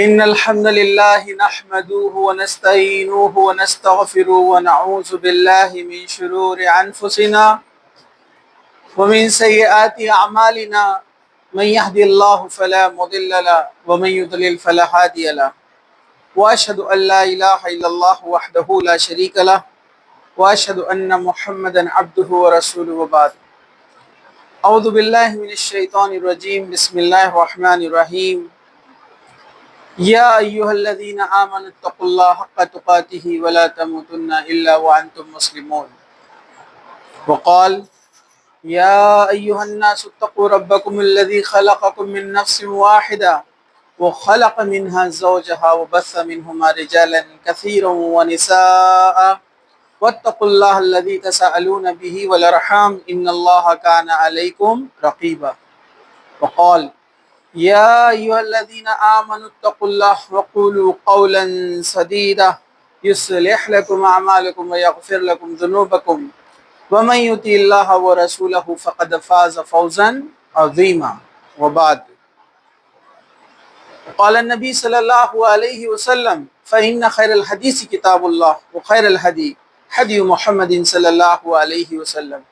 إن الحمد لله نحمده ونستعينه ونستغفره ونعوذ بالله من شرور أنفسنا ومن سيئات أعمالنا. من يهد الله فلا مضل له ومن يضلل فلا هادي له. وأشهد أن لا إله إلا الله وحده لا شريك له وأشهد أن محمدا عبده ورسوله وبعد. أعوذ بالله من الشيطان الرجيم. بسم الله الرحمن الرحيم. يا أيها الذين آمنوا اتقوا الله حق تقاته ولا تموتن إلا وأنتم مسلمون. وقال يا أيها الناس اتقوا ربكم الذي خلقكم من نفس واحدة وخلق منها زوجها وبث منهما رجالا كثيرا ونساء واتقوا الله الذي تساءلون به والأرحام إن الله كان عليكم رقيبا. وقال يا أيها الذين آمنوا اتقوا الله وقولوا قولا سديدا يصلح لكم أعمالكم ويغفر لكم ذنوبكم ومن يطع الله ورسوله فقد فاز فوزا عظيما. وبعد. قال النبي صلى الله عليه وسلم فإن خير الحديث كتاب الله وخير الهدي هدي محمد صلى الله عليه وسلم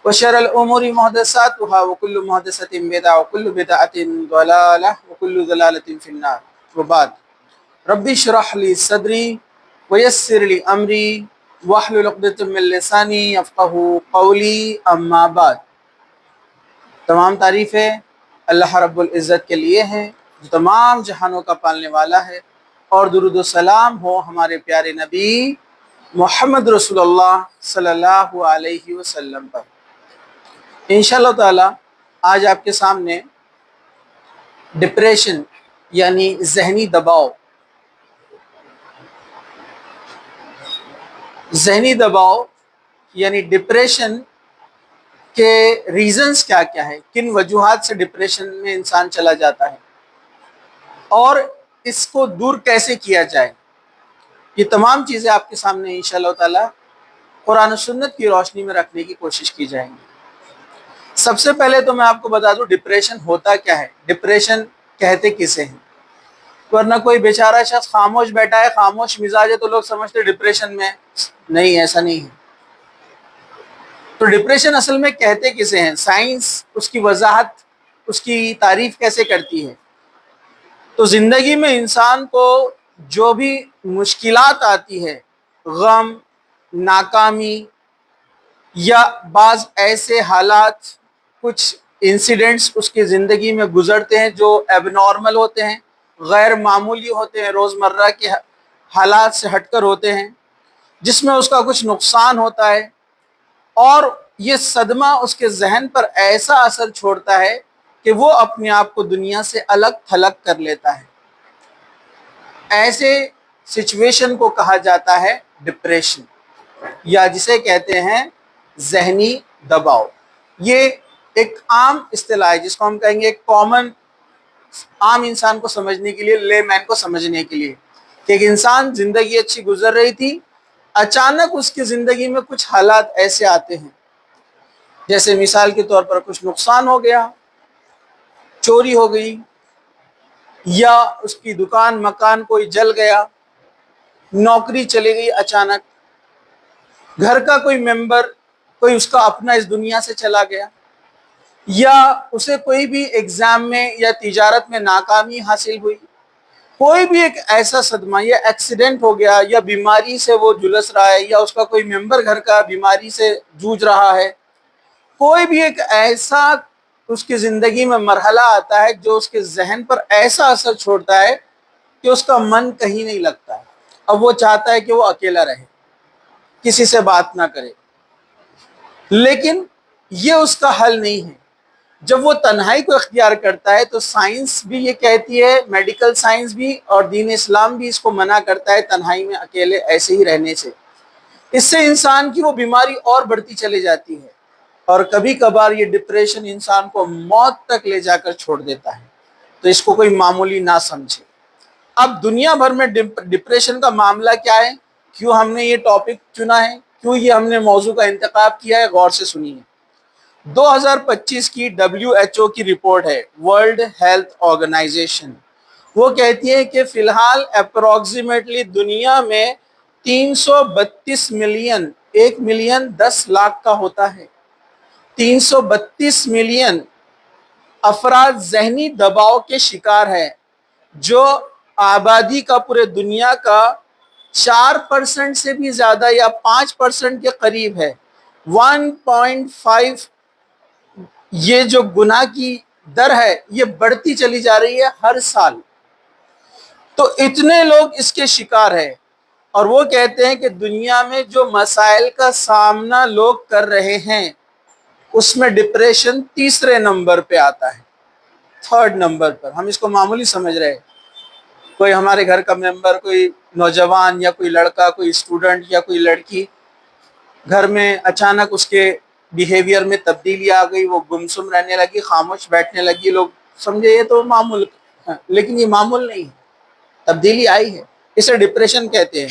وشر الأمور محدثاتها وكل محدثة بدعة وكل بدعة ضلالة وكل ضلالة في النار. وبعد. ربي اشرح لي صدري ويسر لي أمري واحلل عقدة من لساني يفقهوا قولي. اما بعد. تمام تعریفیں اللہ رب العزت کے لیے ہیں جو تمام جہانوں کا پالنے والا ہے، اور درود و سلام ہو ہمارے پیارے نبی محمد رسول اللہ صلی اللہ علیہ وسلم پر. انشاءاللہ تعالی آج آپ کے سامنے ڈپریشن یعنی ذہنی دباؤ یعنی ڈپریشن کے ریزنز کیا کیا ہے، کن وجوہات سے ڈپریشن میں انسان چلا جاتا ہے اور اس کو دور کیسے کیا جائے، یہ تمام چیزیں آپ کے سامنے انشاءاللہ تعالی قرآن و سنت کی روشنی میں رکھنے کی کوشش کی جائیں گی. سب سے پہلے تو میں آپ کو بتا دوں ڈپریشن ہوتا کیا ہے، ڈپریشن کہتے کسے ہیں. ورنہ کوئی بیچارہ شخص خاموش بیٹھا ہے، خاموش مزاج ہے، تو لوگ سمجھتے ڈپریشن میں. نہیں، ایسا نہیں ہے. تو ڈپریشن اصل میں کہتے کسے ہیں، سائنس اس کی وضاحت، اس کی تعریف کیسے کرتی ہے. تو زندگی میں انسان کو جو بھی مشکلات آتی ہے، غم، ناکامی یا بعض ایسے حالات، کچھ انسیڈنٹس اس کی زندگی میں گزرتے ہیں جو ایب نارمل ہوتے ہیں، غیر معمولی ہوتے ہیں، روزمرہ کے حالات سے ہٹ کر ہوتے ہیں، جس میں اس کا کچھ نقصان ہوتا ہے، اور یہ صدمہ اس کے ذہن پر ایسا اثر چھوڑتا ہے کہ وہ اپنے آپ کو دنیا سے الگ تھلگ کر لیتا ہے. ایسے سچویشن کو کہا جاتا ہے ڈپریشن، یا جسے کہتے ہیں ذہنی دباؤ. یہ ایک عام اصطلاح ہے جس کو ہم کہیں گے کامن، عام انسان کو سمجھنے کے لیے، لے مین کو سمجھنے کے لیے، کہ ایک انسان زندگی اچھی گزر رہی تھی، اچانک اس کی زندگی میں کچھ حالات ایسے آتے ہیں، جیسے مثال کے طور پر کچھ نقصان ہو گیا، چوری ہو گئی، یا اس کی دکان مکان کوئی جل گیا، نوکری چلی گئی اچانک، گھر کا کوئی ممبر، کوئی اس کا اپنا اس دنیا سے چلا گیا، یا اسے کوئی بھی ایگزام میں یا تجارت میں ناکامی حاصل ہوئی. کوئی بھی ایک ایسا صدمہ، یا ایکسیڈنٹ ہو گیا، یا بیماری سے وہ جلس رہا ہے، یا اس کا کوئی ممبر گھر کا بیماری سے جوجھ رہا ہے. کوئی بھی ایک ایسا اس کی زندگی میں مرحلہ آتا ہے جو اس کے ذہن پر ایسا اثر چھوڑتا ہے کہ اس کا من کہیں نہیں لگتا ہے. اب وہ چاہتا ہے کہ وہ اکیلا رہے، کسی سے بات نہ کرے. لیکن یہ اس کا حل نہیں ہے. جب وہ تنہائی کو اختیار کرتا ہے تو سائنس بھی یہ کہتی ہے، میڈیکل سائنس بھی اور دین اسلام بھی اس کو منع کرتا ہے تنہائی میں اکیلے ایسے ہی رہنے سے. اس سے انسان کی وہ بیماری اور بڑھتی چلی جاتی ہے، اور کبھی کبھار یہ ڈپریشن انسان کو موت تک لے جا کر چھوڑ دیتا ہے. تو اس کو کوئی معمولی نہ سمجھے. اب دنیا بھر میں ڈپریشن کا معاملہ کیا ہے، کیوں ہم نے یہ ٹاپک چنا ہے، کیوں یہ ہم نے موضوع کا انتخاب کیا ہے، غور سے سنیے. 2025 کی WHO کی رپورٹ ہے، ورلڈ ہیلتھ آرگنائزیشن، وہ کہتی ہیں کہ فی الحال اپروکسیمیٹلی دنیا میں 332 ملین، 1,10,00,000 کا ہوتا ہے، 332 ملین افراد ذہنی دباؤ کے شکار ہے، جو آبادی کا پورے دنیا کا 4% سے بھی زیادہ یا 5% کے قریب ہے۔ 1.5 یہ جو گناہ کی در ہے یہ بڑھتی چلی جا رہی ہے ہر سال، تو اتنے لوگ اس کے شکار ہیں۔ اور وہ کہتے ہیں کہ دنیا میں جو مسائل کا سامنا لوگ کر رہے ہیں اس میں ڈپریشن تیسرے نمبر پہ آتا ہے، 3rd نمبر پر۔ ہم اس کو معمولی سمجھ رہے ہیں، کوئی ہمارے گھر کا ممبر، کوئی نوجوان یا کوئی لڑکا، کوئی اسٹوڈنٹ یا کوئی لڑکی، گھر میں اچانک اس کے بیہیویئر میں تبدیلی آ گئی، وہ گمسم رہنے لگی، خاموش بیٹھنے لگی، لوگ سمجھے یہ تو معمول ہے، لیکن یہ معمول نہیں ہے، تبدیلی آئی ہے، اسے ڈپریشن کہتے ہیں۔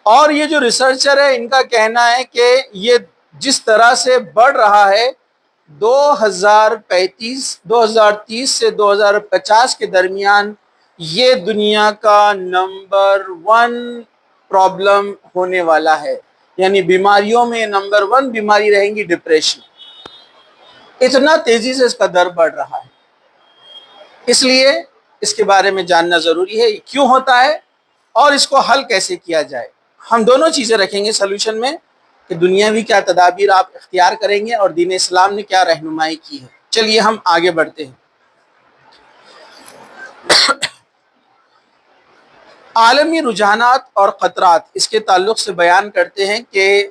اور یہ جو ریسرچر ہے ان کا کہنا ہے کہ یہ جس طرح سے بڑھ رہا ہے، 2030 سے 2050 کے درمیان یہ دنیا کا نمبر 1 پرابلم ہونے والا ہے، یعنی بیماریوں میں نمبر 1 بیماری رہیں گی ڈپریشن۔ اتنا تیزی سے اس کا در بڑھ رہا ہے، اس لیے اس کے بارے میں جاننا ضروری ہے، یہ کیوں ہوتا ہے اور اس کو حل کیسے کیا جائے۔ ہم دونوں چیزیں رکھیں گے سلوشن میں، کہ دنیاوی کیا تدابیر آپ اختیار کریں گے اور دین اسلام نے کیا رہنمائی کی ہے۔ چلیے ہم آگے بڑھتے ہیں۔ عالمی رجحانات اور خطرات اس کے تعلق سے بیان کرتے ہیں کہ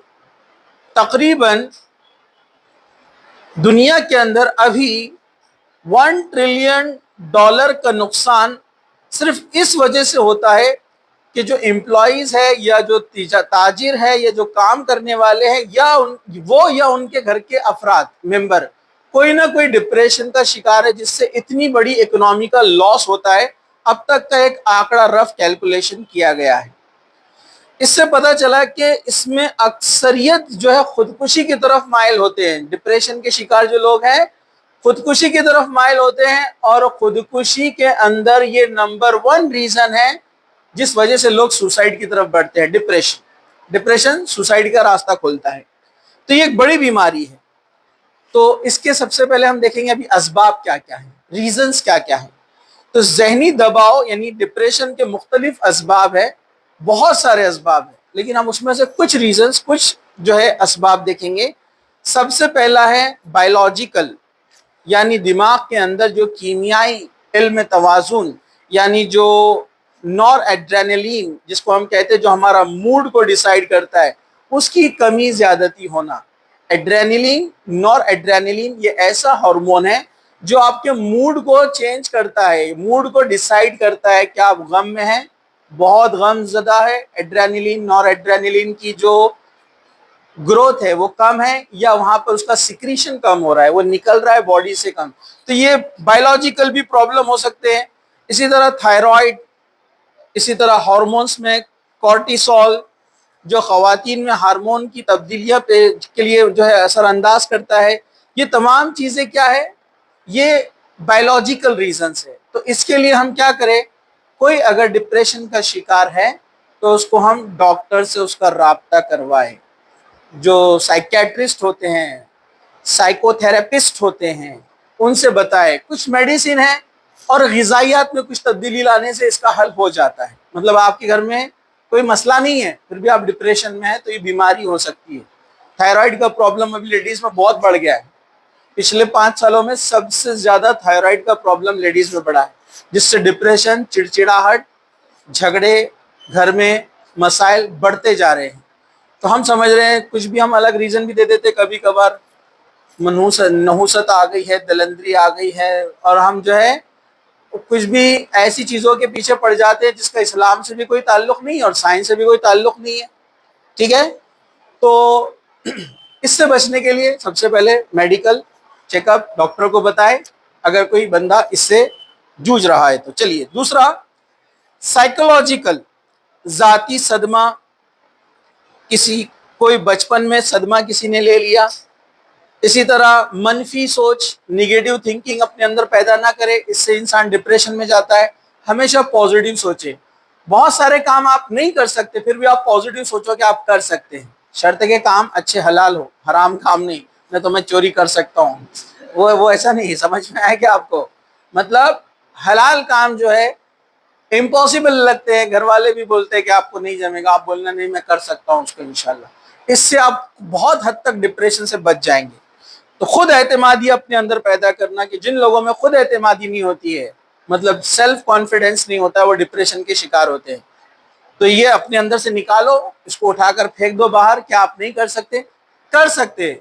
تقریباً دنیا کے اندر ابھی $1 ٹریلین کا نقصان صرف اس وجہ سے ہوتا ہے کہ جو امپلائیز ہے یا جو تاجر ہے یا جو کام کرنے والے ہیں یا ان کے گھر کے افراد ممبر کوئی نہ کوئی ڈپریشن کا شکار ہے، جس سے اتنی بڑی اکنامی کا لاس ہوتا ہے۔ اب تک کا ایک آنکڑا رف کیلکولیشن کیا گیا ہے، اس سے پتہ چلا کہ اس میں اکثریت جو ہے خودکشی کی طرف مائل ہوتے ہیں۔ ڈپریشن کے شکار جو لوگ ہیں خودکشی کی طرف مائل ہوتے ہیں، اور خودکشی کے اندر یہ نمبر 1 ریزن ہے جس وجہ سے لوگ سوسائڈ کی طرف بڑھتے ہیں۔ ڈپریشن سوسائڈ کا راستہ کھولتا ہے، تو یہ ایک بڑی بیماری ہے۔ تو اس کے سب سے پہلے ہم دیکھیں گے ابھی اسباب کیا کیا ہیں، ریزنز کیا کیا ہیں۔ تو ذہنی دباؤ یعنی ڈپریشن کے مختلف اسباب ہیں، بہت سارے اسباب ہیں، لیکن ہم اس میں سے کچھ ریزنز، کچھ جو ہے اسباب دیکھیں گے۔ سب سے پہلا ہے بائیولوجیکل، یعنی دماغ کے اندر جو کیمیائی علم توازن، یعنی جو نور ایڈرینلین جس کو ہم کہتے ہیں، جو ہمارا موڈ کو ڈیسائیڈ کرتا ہے، اس کی کمی زیادتی ہونا۔ ایڈرینلین، نور ایڈرینلین یہ ایسا ہارمون ہے جو آپ کے موڈ کو چینج کرتا ہے، موڈ کو ڈیسائیڈ کرتا ہے کہ آپ غم میں ہیں، بہت غم زدہ ہے، ایڈرینلین، نور ایڈرینلین کی جو گروتھ ہے وہ کم ہے، یا وہاں پر اس کا سیکریشن کم ہو رہا ہے، وہ نکل رہا ہے باڈی سے کم، تو یہ بائیولوجیکل بھی پرابلم ہو سکتے ہیں۔ اسی طرح تھائرائیڈ، اسی طرح ہارمونز میں کورٹیسول جو خواتین میں ہارمون کی تبدیلیاں کے لیے جو ہے اثر انداز کرتا ہے، یہ تمام چیزیں کیا ہے، یہ بائیولوجیکل ریزنز ہے۔ تو اس کے لیے ہم کیا کریں، کوئی اگر ڈپریشن کا شکار ہے تو اس کو ہم ڈاکٹر سے اس کا رابطہ کروائیں، جو سائیکیٹرسٹ ہوتے ہیں، سائیکو تھراپسٹ ہوتے ہیں، ان سے بتائے۔ کچھ میڈیسن ہے اور غذائیات میں کچھ تبدیلی لانے سے اس کا حل ہو جاتا ہے۔ مطلب آپ کے گھر میں کوئی مسئلہ نہیں ہے پھر بھی آپ ڈپریشن میں ہیں تو یہ بیماری ہو سکتی ہے۔ تھائرائیڈ کا پرابلم ابھی لیڈیز میں بہت بڑھ گیا ہے، پچھلے 5 سالوں میں سب سے زیادہ تھائرائیڈ کا پرابلم لیڈیز میں بڑھا ہے، جس سے ڈپریشن، چڑچڑاہٹ، جھگڑے، گھر میں مسائل بڑھتے جا رہے ہیں۔ تو ہم سمجھ رہے ہیں کچھ بھی ہم الگ ریزن بھی دے دیتے، کبھی کبھار نحوست آ گئی ہے، دلندری آ گئی ہے، اور ہم جو ہے کچھ بھی ایسی چیزوں کے پیچھے پڑ جاتے ہیں جس کا اسلام سے بھی کوئی تعلق نہیں اور سائنس سے بھی کوئی تعلق نہیں ہے، ٹھیک ہے۔ تو اس سے بچنے کے لیے سب سے پہلے میڈیکل چیک اپ، ڈاکٹر کو بتائے اگر کوئی بندہ اس سے جوجھ رہا ہے تو۔ چلیے دوسرا، سائیکولوجیکل، ذاتی صدمہ، کوئی بچپن میں صدمہ کسی نے لے لیا، اسی طرح منفی سوچ، نیگیٹو تھنکنگ اپنے اندر پیدا نہ کرے، اس سے انسان ڈپریشن میں جاتا ہے۔ ہمیشہ پازیٹیو سوچیں. بہت سارے کام آپ نہیں کر سکتے پھر بھی آپ پازیٹیو سوچو کہ آپ کر سکتے ہیں. شرط ہے کہ کام اچھے حلال ہو, حرام کام نہیں. نہ تو میں چوری کر سکتا ہوں, وہ ایسا نہیں. سمجھ میں آیا کہ آپ کو, مطلب حلال کام جو ہے امپاسبل لگتے ہیں, گھر والے بھی بولتے ہیں کہ آپ کو نہیں جمے گا, آپ بولنا نہیں میں کر سکتا ہوں اس کو انشاءاللہ. اس سے آپ بہت حد تک ڈپریشن سے بچ جائیں گے. تو خود اعتمادی اپنے اندر پیدا کرنا, کہ جن لوگوں میں خود اعتمادی نہیں ہوتی ہے, مطلب سیلف کانفیڈنس نہیں ہوتا, وہ ڈپریشن کے شکار ہوتے ہیں. تو یہ اپنے اندر سے نکالو, اس کو اٹھا کر پھینک دو باہر. کیا آپ نہیں کر سکتے؟ کر سکتے.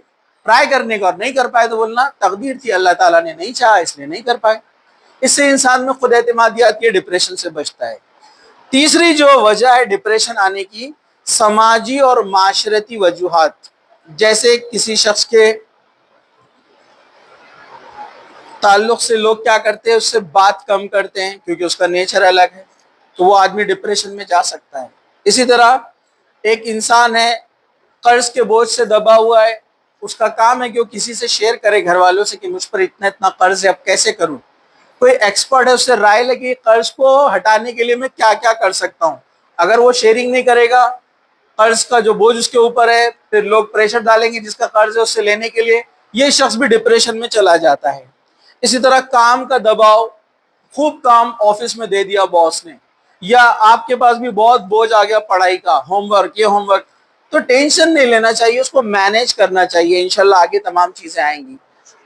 ٹرائی کرنے کا, اور نہیں کر پائے تو بولنا تقدیر تھی, اللہ تعالیٰ نے نہیں چاہا اس لیے نہیں کر پائے. اس سے انسان میں خود اعتمادی آتی ہے, ڈپریشن سے بچتا ہے. تیسری جو وجہ ہے ڈپریشن آنے کی, سماجی اور معاشرتی وجوہات. جیسے کسی شخص کے تعلق سے لوگ کیا کرتے ہیں, اس سے بات کم کرتے ہیں کیونکہ اس کا نیچر الگ ہے, تو وہ آدمی ڈپریشن میں جا سکتا ہے. اسی طرح ایک انسان ہے قرض کے بوجھ سے دبا ہوا ہے, اس کا کام ہے کہ وہ کسی سے شیئر کرے, گھر والوں سے, کہ مجھ پر اتنا اتنا قرض ہے, اب کیسے کروں. کوئی ایکسپرٹ ہے, اس سے رائے لے کہ قرض کو ہٹانے کے لیے میں کیا کیا کر سکتا ہوں. اگر وہ شیئرنگ نہیں کرے گا, قرض کا جو بوجھ اس کے اوپر ہے, پھر لوگ پریشر ڈالیں گے جس کا قرض ہے اس سے لینے کے لیے, یہ شخص بھی ڈپریشن میں چلا جاتا ہے. اسی طرح کام کا دباؤ, خوب کام آفس میں دے دیا باس نے, یا آپ کے پاس بھی بہت بوجھ آ گیا پڑھائی کا, ہوم ورک, یہ ہوم ورک, تو ٹینشن نہیں لینا چاہیے, اس کو مینیج کرنا چاہیے. انشاءاللہ آگے تمام چیزیں آئیں گی.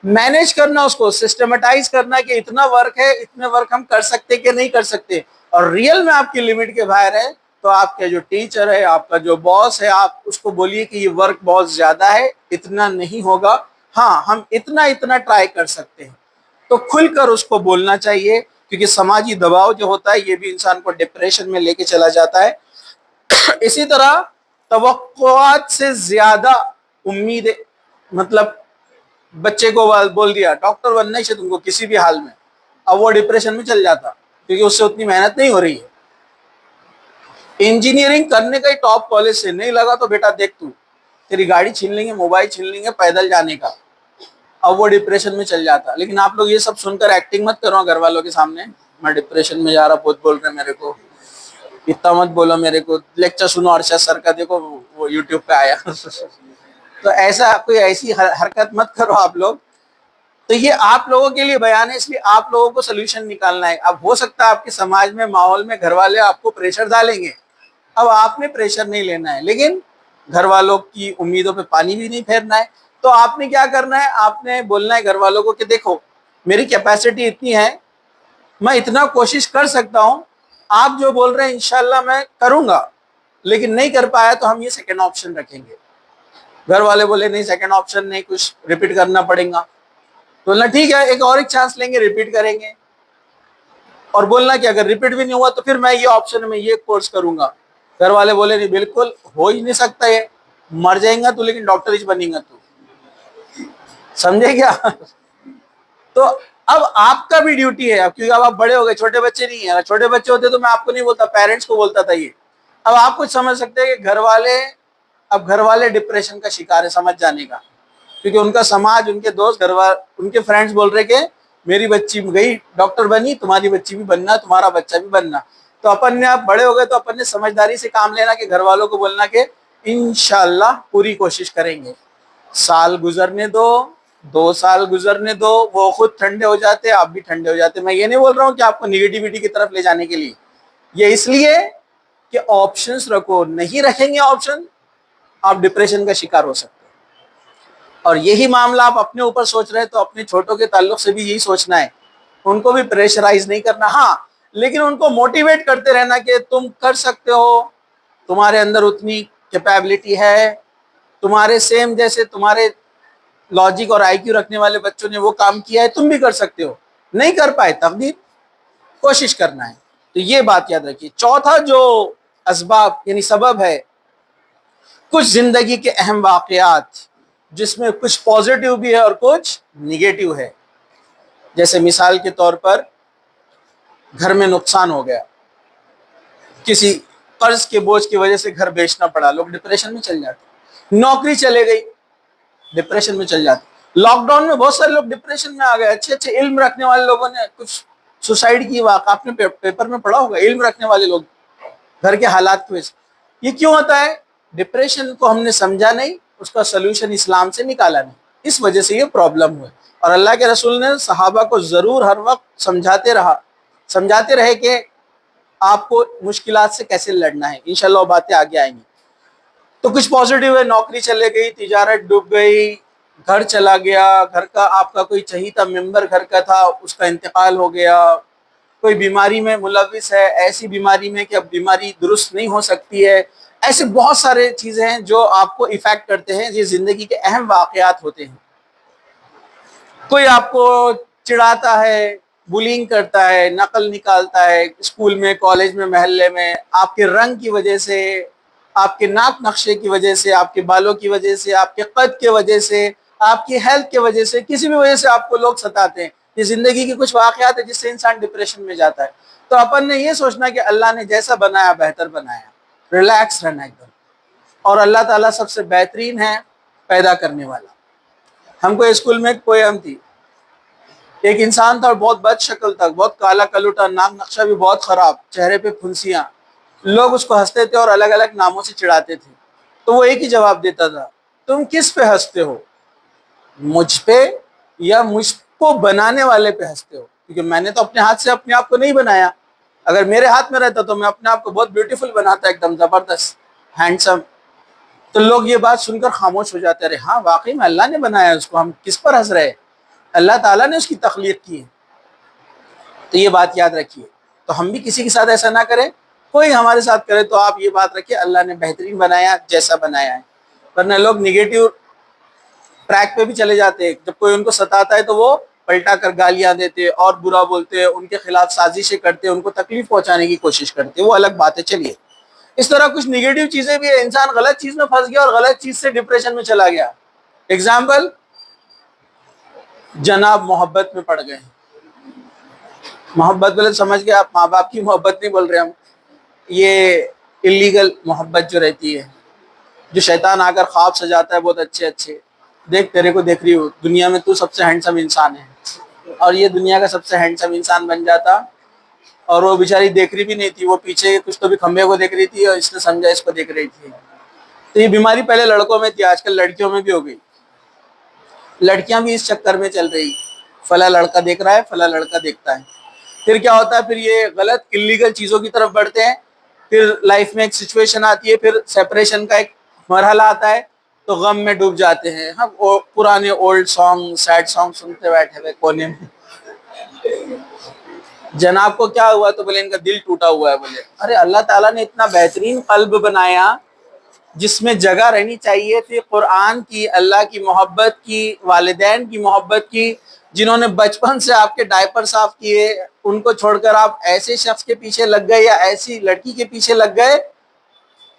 مینیج کرنا, اس کو سسٹمیٹائز کرنا کہ اتنا ورک ہے, اتنے ورک ہم کر سکتے کہ نہیں کر سکتے, اور ریئل میں آپ کی لمٹ کے باہر ہے تو آپ کے جو ٹیچر ہے, آپ کا جو باس ہے, آپ اس کو بولیے کہ یہ ورک بہت زیادہ ہے, اتنا نہیں ہوگا, ہاں ہم اتنا ٹرائی کر سکتے ہیں. تو کھل کر اس کو بولنا چاہیے, کیونکہ سماجی دباؤ جو ہوتا ہے یہ بھی انسان کو ڈپریشن میں لے کے چلا جاتا ہے. اسی طرح توقعات سے زیادہ امیدیں, مطلب بچے کو بول دیا ڈاکٹر بننا ہی تم کو کسی بھی حال میں, اب وہ ڈپریشن میں چل جاتا کیونکہ اس سے اتنی محنت نہیں ہو رہی ہے. انجینئرنگ کرنے کا ہی ٹاپ کالج سے نہیں لگا تو بیٹا دیکھ تو تیری گاڑی چھین لیں گے, موبائل چھین لیں گے, پیدل جانے کا. اب وہ ڈپریشن میں چل جاتا. لیکن آپ لوگ یہ سب سن کر ایکٹنگ مت کرو گھر والوں کے سامنے, میں ڈپریشن میں جا رہا, بہت بول رہے میرے کو, اتنا مت بولو میرے کو, لیکچر سنو ارشد سر کا, دیکھو وہ یوٹیوب پہ آیا. تو ایسا کوئی ایسی حرکت مت کرو آپ لوگ. تو یہ آپ لوگوں کے لیے بیان ہے, اس لیے آپ لوگوں کو سلوشن نکالنا ہے. اب ہو سکتا ہے آپ کے سماج میں, ماحول میں گھر والے آپ کو پریشر ڈالیں گے, اب آپ نے پریشر نہیں لینا ہے, لیکن گھر والوں کی امیدوں پہ پانی بھی نہیں پھیرنا ہے. تو آپ نے کیا کرنا ہے, آپ نے بولنا ہے گھر والوں کو کہ دیکھو میری کیپیسٹی اتنی ہے, میں اتنا کوشش کر سکتا ہوں, آپ جو بول رہے ہیں انشاءاللہ میں کروں گا, لیکن نہیں کر پایا تو ہم یہ سیکنڈ آپشن رکھیں گے. گھر والے بولے نہیں سیکنڈ آپشن نہیں, کچھ ریپیٹ کرنا پڑے گا. بولنا ٹھیک ہے, ایک اور چانس لیں گے, ریپیٹ کریں گے. اور بولنا کہ اگر ریپیٹ بھی نہیں ہوا تو پھر میں یہ آپشن میں یہ کورس کروں گا. گھر والے بولے نہیں بالکل ہو ہی نہیں سکتا, یہ مر جائیں گا تو, لیکن ڈاکٹر ہی بنے گا تو. سمجھے کیا؟ تو اب آپ کا بھی ڈیوٹی ہے, اب کیونکہ اب آپ بڑے ہو گئے, چھوٹے بچے نہیں ہیں. اگر چھوٹے بچے ہوتے تو میں آپ کو نہیں بولتا, پیرنٹس کو بولتا تھا یہ. اب آپ کچھ سمجھ سکتے ہیں کہ گھر والے ڈپریشن کا شکار ہے, سمجھ جانے کا, کیونکہ ان کا سماج, ان کے دوست, ان کے فرینڈس بول رہے کہ میری بچی گئی ڈاکٹر بنی, تمہاری بچی بھی بننا, تمہارا بچہ بھی بننا. تو اپن نے, آپ بڑے ہو گئے تو اپن نے سمجھداری سے کام لینا, کہ گھر والوں کو بولنا کہ انشاءاللہ پوری کوشش کریں گے. سال گزرنے دو, 2 سال گزرنے دو, وہ خود ٹھنڈے ہو جاتے, آپ بھی ٹھنڈے ہو جاتے. میں یہ نہیں بول رہا ہوں کہ آپ کو نیگیٹیوٹی کی طرف لے جانے کے لیے, یہ اس لیے کہ آپشنز رکھو, نہیں رکھیں گے آپشن آپ ڈپریشن کا شکار ہو سکتے ہیں. اور یہی معاملہ آپ اپنے اوپر سوچ رہے ہیں تو اپنے چھوٹوں کے تعلق سے بھی یہی سوچنا ہے, ان کو بھی پریشرائز نہیں کرنا, ہاں لیکن ان کو موٹیویٹ کرتے رہنا کہ تم کر سکتے ہو, تمہارے اندر اتنی کیپیبلٹی ہے, تمہارے سیم جیسے تمہارے لاجک اور آئی کیو رکھنے والے بچوں نے وہ کام کیا ہے, تم بھی کر سکتے ہو. نہیں کر پائے تقدیر, کوشش کرنا ہے. تو یہ بات یاد رکھیے. چوتھا جو اسباب یعنی سبب ہے, کچھ زندگی کے اہم واقعات جس میں کچھ پازیٹیو بھی ہے اور کچھ نیگیٹیو ہے. جیسے مثال کے طور پر گھر میں نقصان ہو گیا, کسی قرض کے بوجھ کی وجہ سے گھر بیچنا پڑا, لوگ ڈپریشن میں چل جاتے. نوکری چلے گئی, ڈپریشن میں چل جاتے. لاک ڈاؤن میں بہت سارے لوگ ڈپریشن میں آ گئے. اچھے علم رکھنے والے لوگوں نے, کچھ سوسائڈ کی واقع آپ نے پیپر میں پڑھا ہوگا، علم رکھنے والے لوگ، گھر کے حالات کی وجہ سے۔ یہ کیوں ہوتا ہے؟ ڈپریشن کو ہم نے سمجھا نہیں، اس کا سلوشن اسلام سے نکالا نہیں، اس وجہ سے یہ پرابلم ہوئے۔ اور اللہ کے رسول نے صحابہ کو ضرور ہر وقت سمجھاتے رہے کہ آپ کو مشکلات سے کیسے لڑنا ہے۔ انشاءاللہ وہ باتیں آگے آئیں گی۔ تو کچھ پازیٹیو ہے، نوکری چلے گئی، تجارت ڈوب گئی، گھر چلا گیا، گھر کا آپ کا کوئی چہیتا ممبر گھر کا تھا اس کا انتقال ہو گیا، کوئی بیماری میں ملوث ہے، ایسی بیماری میں کہ اب بیماری درست نہیں ہو سکتی ہے۔ ایسے بہت سارے چیزیں ہیں جو آپ کو ایفیکٹ کرتے ہیں، یہ زندگی کے اہم واقعات ہوتے ہیں۔ کوئی آپ کو چڑھاتا ہے، بولنگ کرتا ہے، نقل نکالتا ہے، اسکول میں، کالج میں، محلے میں، آپ کے رنگ کی وجہ سے، آپ کے ناک نقشے کی وجہ سے، آپ کے بالوں کی وجہ سے، آپ کے قد کی وجہ سے، آپ کی ہیلتھ کی وجہ سے، کسی بھی وجہ سے آپ کو لوگ ستاتے ہیں۔ یہ زندگی کی کچھ واقعات ہیں جس سے انسان ڈپریشن میں جاتا ہے۔ تو اپن نے یہ سوچنا کہ اللہ نے جیسا بنایا بہتر بنایا، ریلیکس رہنا ایک دم، اور اللہ تعالیٰ سب سے بہترین ہے پیدا کرنے والا۔ ہم کو اسکول میں ایک پویم تھی، ایک انسان تھا اور بہت بد شکل تھا، بہت کالا کلوٹا، ناک نقشہ بھی بہت خراب، چہرے پہ پھنسیاں، لوگ اس کو ہنستے تھے اور الگ الگ ناموں سے چڑھاتے تھے۔ تو وہ ایک ہی جواب دیتا تھا، تم کس پہ ہنستے ہو، مجھ پہ یا مجھ کو بنانے والے پہ ہنستے ہو؟ کیونکہ میں نے تو اپنے ہاتھ سے اپنے آپ کو نہیں بنایا، اگر میرے ہاتھ میں رہتا تو میں اپنے آپ کو بہت بیوٹیفل بناتا، ایک دم زبردست ہینڈسم۔ تو لوگ یہ بات سن کر خاموش ہو جاتے، ارے ہاں واقعی میں اللہ نے بنایا اس کو، ہم کس پر ہنس رہے؟ اللہ تعالیٰ نے اس کی تخلیق کی ہے۔ تو یہ بات یاد رکھیے، تو ہم بھی کسی کے ساتھ ایسا نہ کریں، کوئی ہمارے ساتھ کرے تو آپ یہ بات رکھیے اللہ نے بہترین بنایا جیسا بنایا ہے۔ ورنہ لوگ نگیٹو ٹریک پہ بھی چلے جاتے ہیں، جب کوئی ان کو ستاتا ہے تو وہ پلٹا کر گالیاں دیتے اور برا بولتے، ان کے خلاف سازشیں کرتے، ان کو تکلیف پہنچانے کی کوشش کرتے، وہ الگ بات ہے۔ چلیے، اس طرح کچھ نگیٹو چیزیں بھی ہے، انسان غلط چیز میں پھنس گیا اور غلط چیز سے ڈپریشن میں چلا گیا۔ اگزامپل، جناب محبت میں پڑ گئے، محبت بولے سمجھ گئے آپ، ماں باپ کی محبت نہیں بول رہے ہم، یہ اللیگل محبت جو رہتی ہے، جو شیطان آ کر خواب سجاتا ہے بہت اچھے اچھے، دیکھ تیرے کو دیکھ رہی ہو، دنیا میں تو سب سے ہینڈسم انسان ہے، اور یہ دنیا کا سب سے ہینڈسم انسان بن جاتا، اور وہ بیچاری دیکھ رہی بھی نہیں تھی، وہ پیچھے کچھ تو بھی کھمبے کو دیکھ رہی تھی اور اس نے سمجھا اس کو دیکھ رہی تھی۔ تو یہ بیماری پہلے لڑکوں میں تھی، آج کل لڑکیوں میں بھی ہو گئی، لڑکیاں بھی اس چکر میں چل رہی، فلاں لڑکا دیکھ رہا ہے، فلاں لڑکا دیکھتا ہے، پھر کیا ہوتا ہے، پھر یہ غلط اللیگل چیزوں کی طرف بڑھتے ہیں، پھر لائف میں ایک سچویشن آتی ہے، پھر سیپریشن کا ایک مرحلہ آتا ہے، تو غم میں ڈوب جاتے ہیں۔ ہم پرانے اولڈ سانگ، سیڈ سانگ سنتے بیٹھے ہوئے کونے میں، جناب کو کیا ہوا تو بولے ان کا دل ٹوٹا ہوا ہے، بولے ارے اللہ تعالیٰ نے اتنا بہترین قلب بنایا جس میں جگہ رہنی چاہیے تھی قرآن کی، اللہ کی محبت کی، والدین کی محبت کی، جنہوں نے بچپن سے آپ کے ڈائپر صاف کیے، ان کو چھوڑ کر آپ ایسے شخص کے پیچھے لگ گئے یا ایسی لڑکی کے پیچھے لگ گئے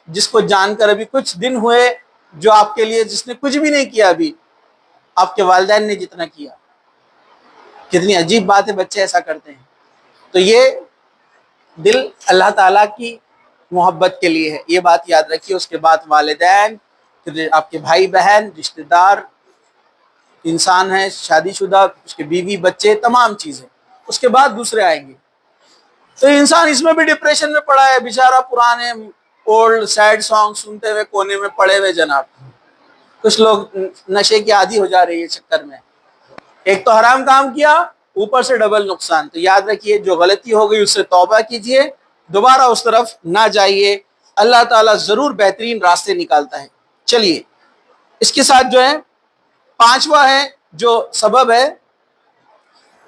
جس کو جان کر ابھی کچھ دن ہوئے، جو آپ کے لیے جس نے کچھ بھی نہیں کیا، ابھی آپ کے والدین نے جتنا کیا۔ کتنی عجیب بات ہے، بچے ایسا کرتے ہیں۔ تو یہ دل اللہ تعالیٰ کی محبت کے لیے ہے، یہ بات یاد رکھیے۔ اس کے بعد والدین، پھر آپ کے بھائی بہن، رشتہ دار، انسان ہے شادی شدہ، اس کے بیوی بچے، تمام چیزیں، اس کے بعد دوسرے آئیں گے۔ تو انسان اس میں بھی ڈپریشن میں پڑا ہے بیچارہ، پرانے اولڈ سیڈ سانگ سنتے ہوئے کونے میں پڑے ہوئے جناب۔ کچھ لوگ نشے کی عادی ہو جا رہی ہے چکر میں، ایک تو حرام کام کیا، اوپر سے ڈبل نقصان۔ تو یاد رکھیے جو غلطی ہو گئی اس سے توبہ کیجئے، دوبارہ اس طرف نہ جائیے، اللہ تعالیٰ ضرور بہترین راستے نکالتا ہے۔ چلیے، اس کے ساتھ جو ہے پانچواں ہے جو سبب ہے،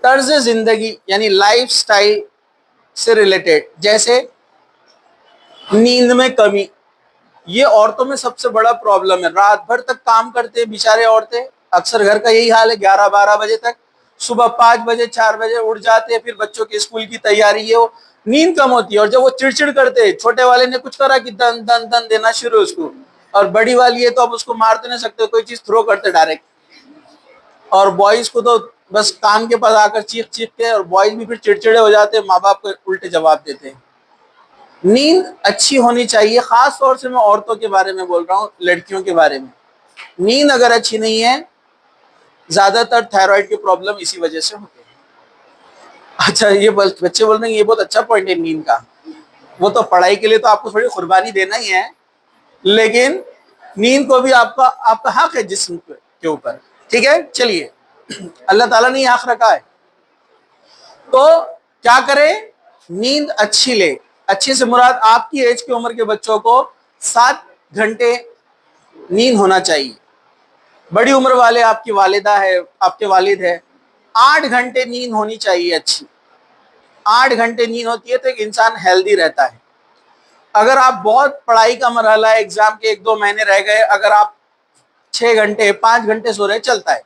طرز زندگی یعنی لائف سٹائل سے ریلیٹڈ، جیسے نیند میں کمی۔ یہ عورتوں میں سب سے بڑا پرابلم ہے، رات بھر تک کام کرتے ہیں بیچارے عورتیں، اکثر گھر کا یہی حال ہے، 11-12 بجے تک، صبح 5 بجے 4 بجے اٹھ جاتے ہیں، پھر بچوں کے اسکول کی تیاری ہے، وہ نیند کم ہوتی ہے، اور جب وہ چڑچڑ کرتے ہیں، چھوٹے والے نے کچھ کرا کہ دن دن دن دینا شروع اس کو، اور بڑی والی ہے تو اب اس کو مار تو نہیں سکتے، کوئی چیز تھرو کرتے ڈائریکٹ، اور بوائز کو تو بس کان کے پاس آ کر چیخ چیخ کے، اور بوائز بھی پھر چڑچڑے ہو جاتے ہیں، ماں باپ کو الٹے جواب دیتے ہیں۔ نیند اچھی ہونی چاہیے، خاص طور سے میں عورتوں کے بارے میں بول رہا ہوں، لڑکیوں کے بارے میں۔ نیند اگر اچھی نہیں ہے، زیادہ تر تھائرائیڈ کے پرابلم اسی وجہ سے ہوتے ہیں۔ اچھا یہ بچے بول رہے ہیں یہ بہت اچھا پوائنٹ ہے نیند کا. وہ تو پڑھائی کے لیے تو آپ کو تھوڑی قربانی دینا ہی ہے، لیکن نیند کو بھی آپ کا حق ہے جسم کے اوپر. ٹھیک ہے چلیے، اللہ تعالیٰ نے یہ حق رکھا ہے تو کیا کرے؟ نیند اچھی لے. اچھی سے مراد آپ کی ایج کی عمر کے بچوں کو 7 گھنٹے نیند ہونا چاہیے. بڑی عمر والے آپ کی والدہ ہے، آپ کے والد ہے، 8 گھنٹے نیند ہونی چاہیے اچھی. 8 گھنٹے نیند ہوتی ہے تو ایک انسان ہیلدی رہتا ہے. اگر آپ بہت پڑھائی کا مرحلہ ہے، ایگزام کے 1-2 مہینے رہ گئے، اگر آپ 6 گھنٹے 5 گھنٹے سو رہے چلتا ہے،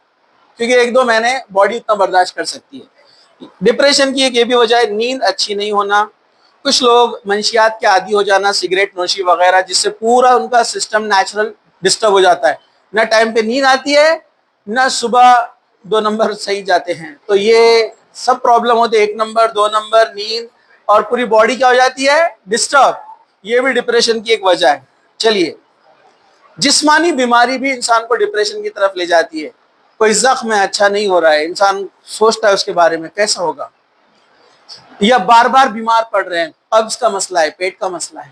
کیونکہ 1-2 مہینے باڈی اتنا برداشت کر سکتی ہے. ڈپریشن کی ایک یہ بھی وجہ ہے نیند اچھی نہیں ہونا. کچھ لوگ منشیات کے عادی ہو جانا، سگریٹ نوشی وغیرہ، جس سے پورا ان کا سسٹم نیچرل ڈسٹرب ہو جاتا ہے. نہ ٹائم پہ نیند آتی ہے، نہ صبح 2 نمبر صحیح جاتے ہیں. تو یہ سب پرابلم ہوتے ہیں، 1 نمبر 2 نمبر نیند، اور پوری باڈی کیا ہو جاتی ہے؟ ڈسٹرب. یہ بھی ڈپریشن کی ایک وجہ ہے. چلیے، جسمانی بیماری بھی انسان کو ڈپریشن کی طرف لے جاتی ہے. کوئی زخم ہے اچھا نہیں ہو رہا ہے، انسان سوچتا ہے اس کے بارے میں کیسا ہوگا، یا بار بار بیمار پڑ رہے ہیں، قبض کا مسئلہ ہے، پیٹ کا مسئلہ ہے،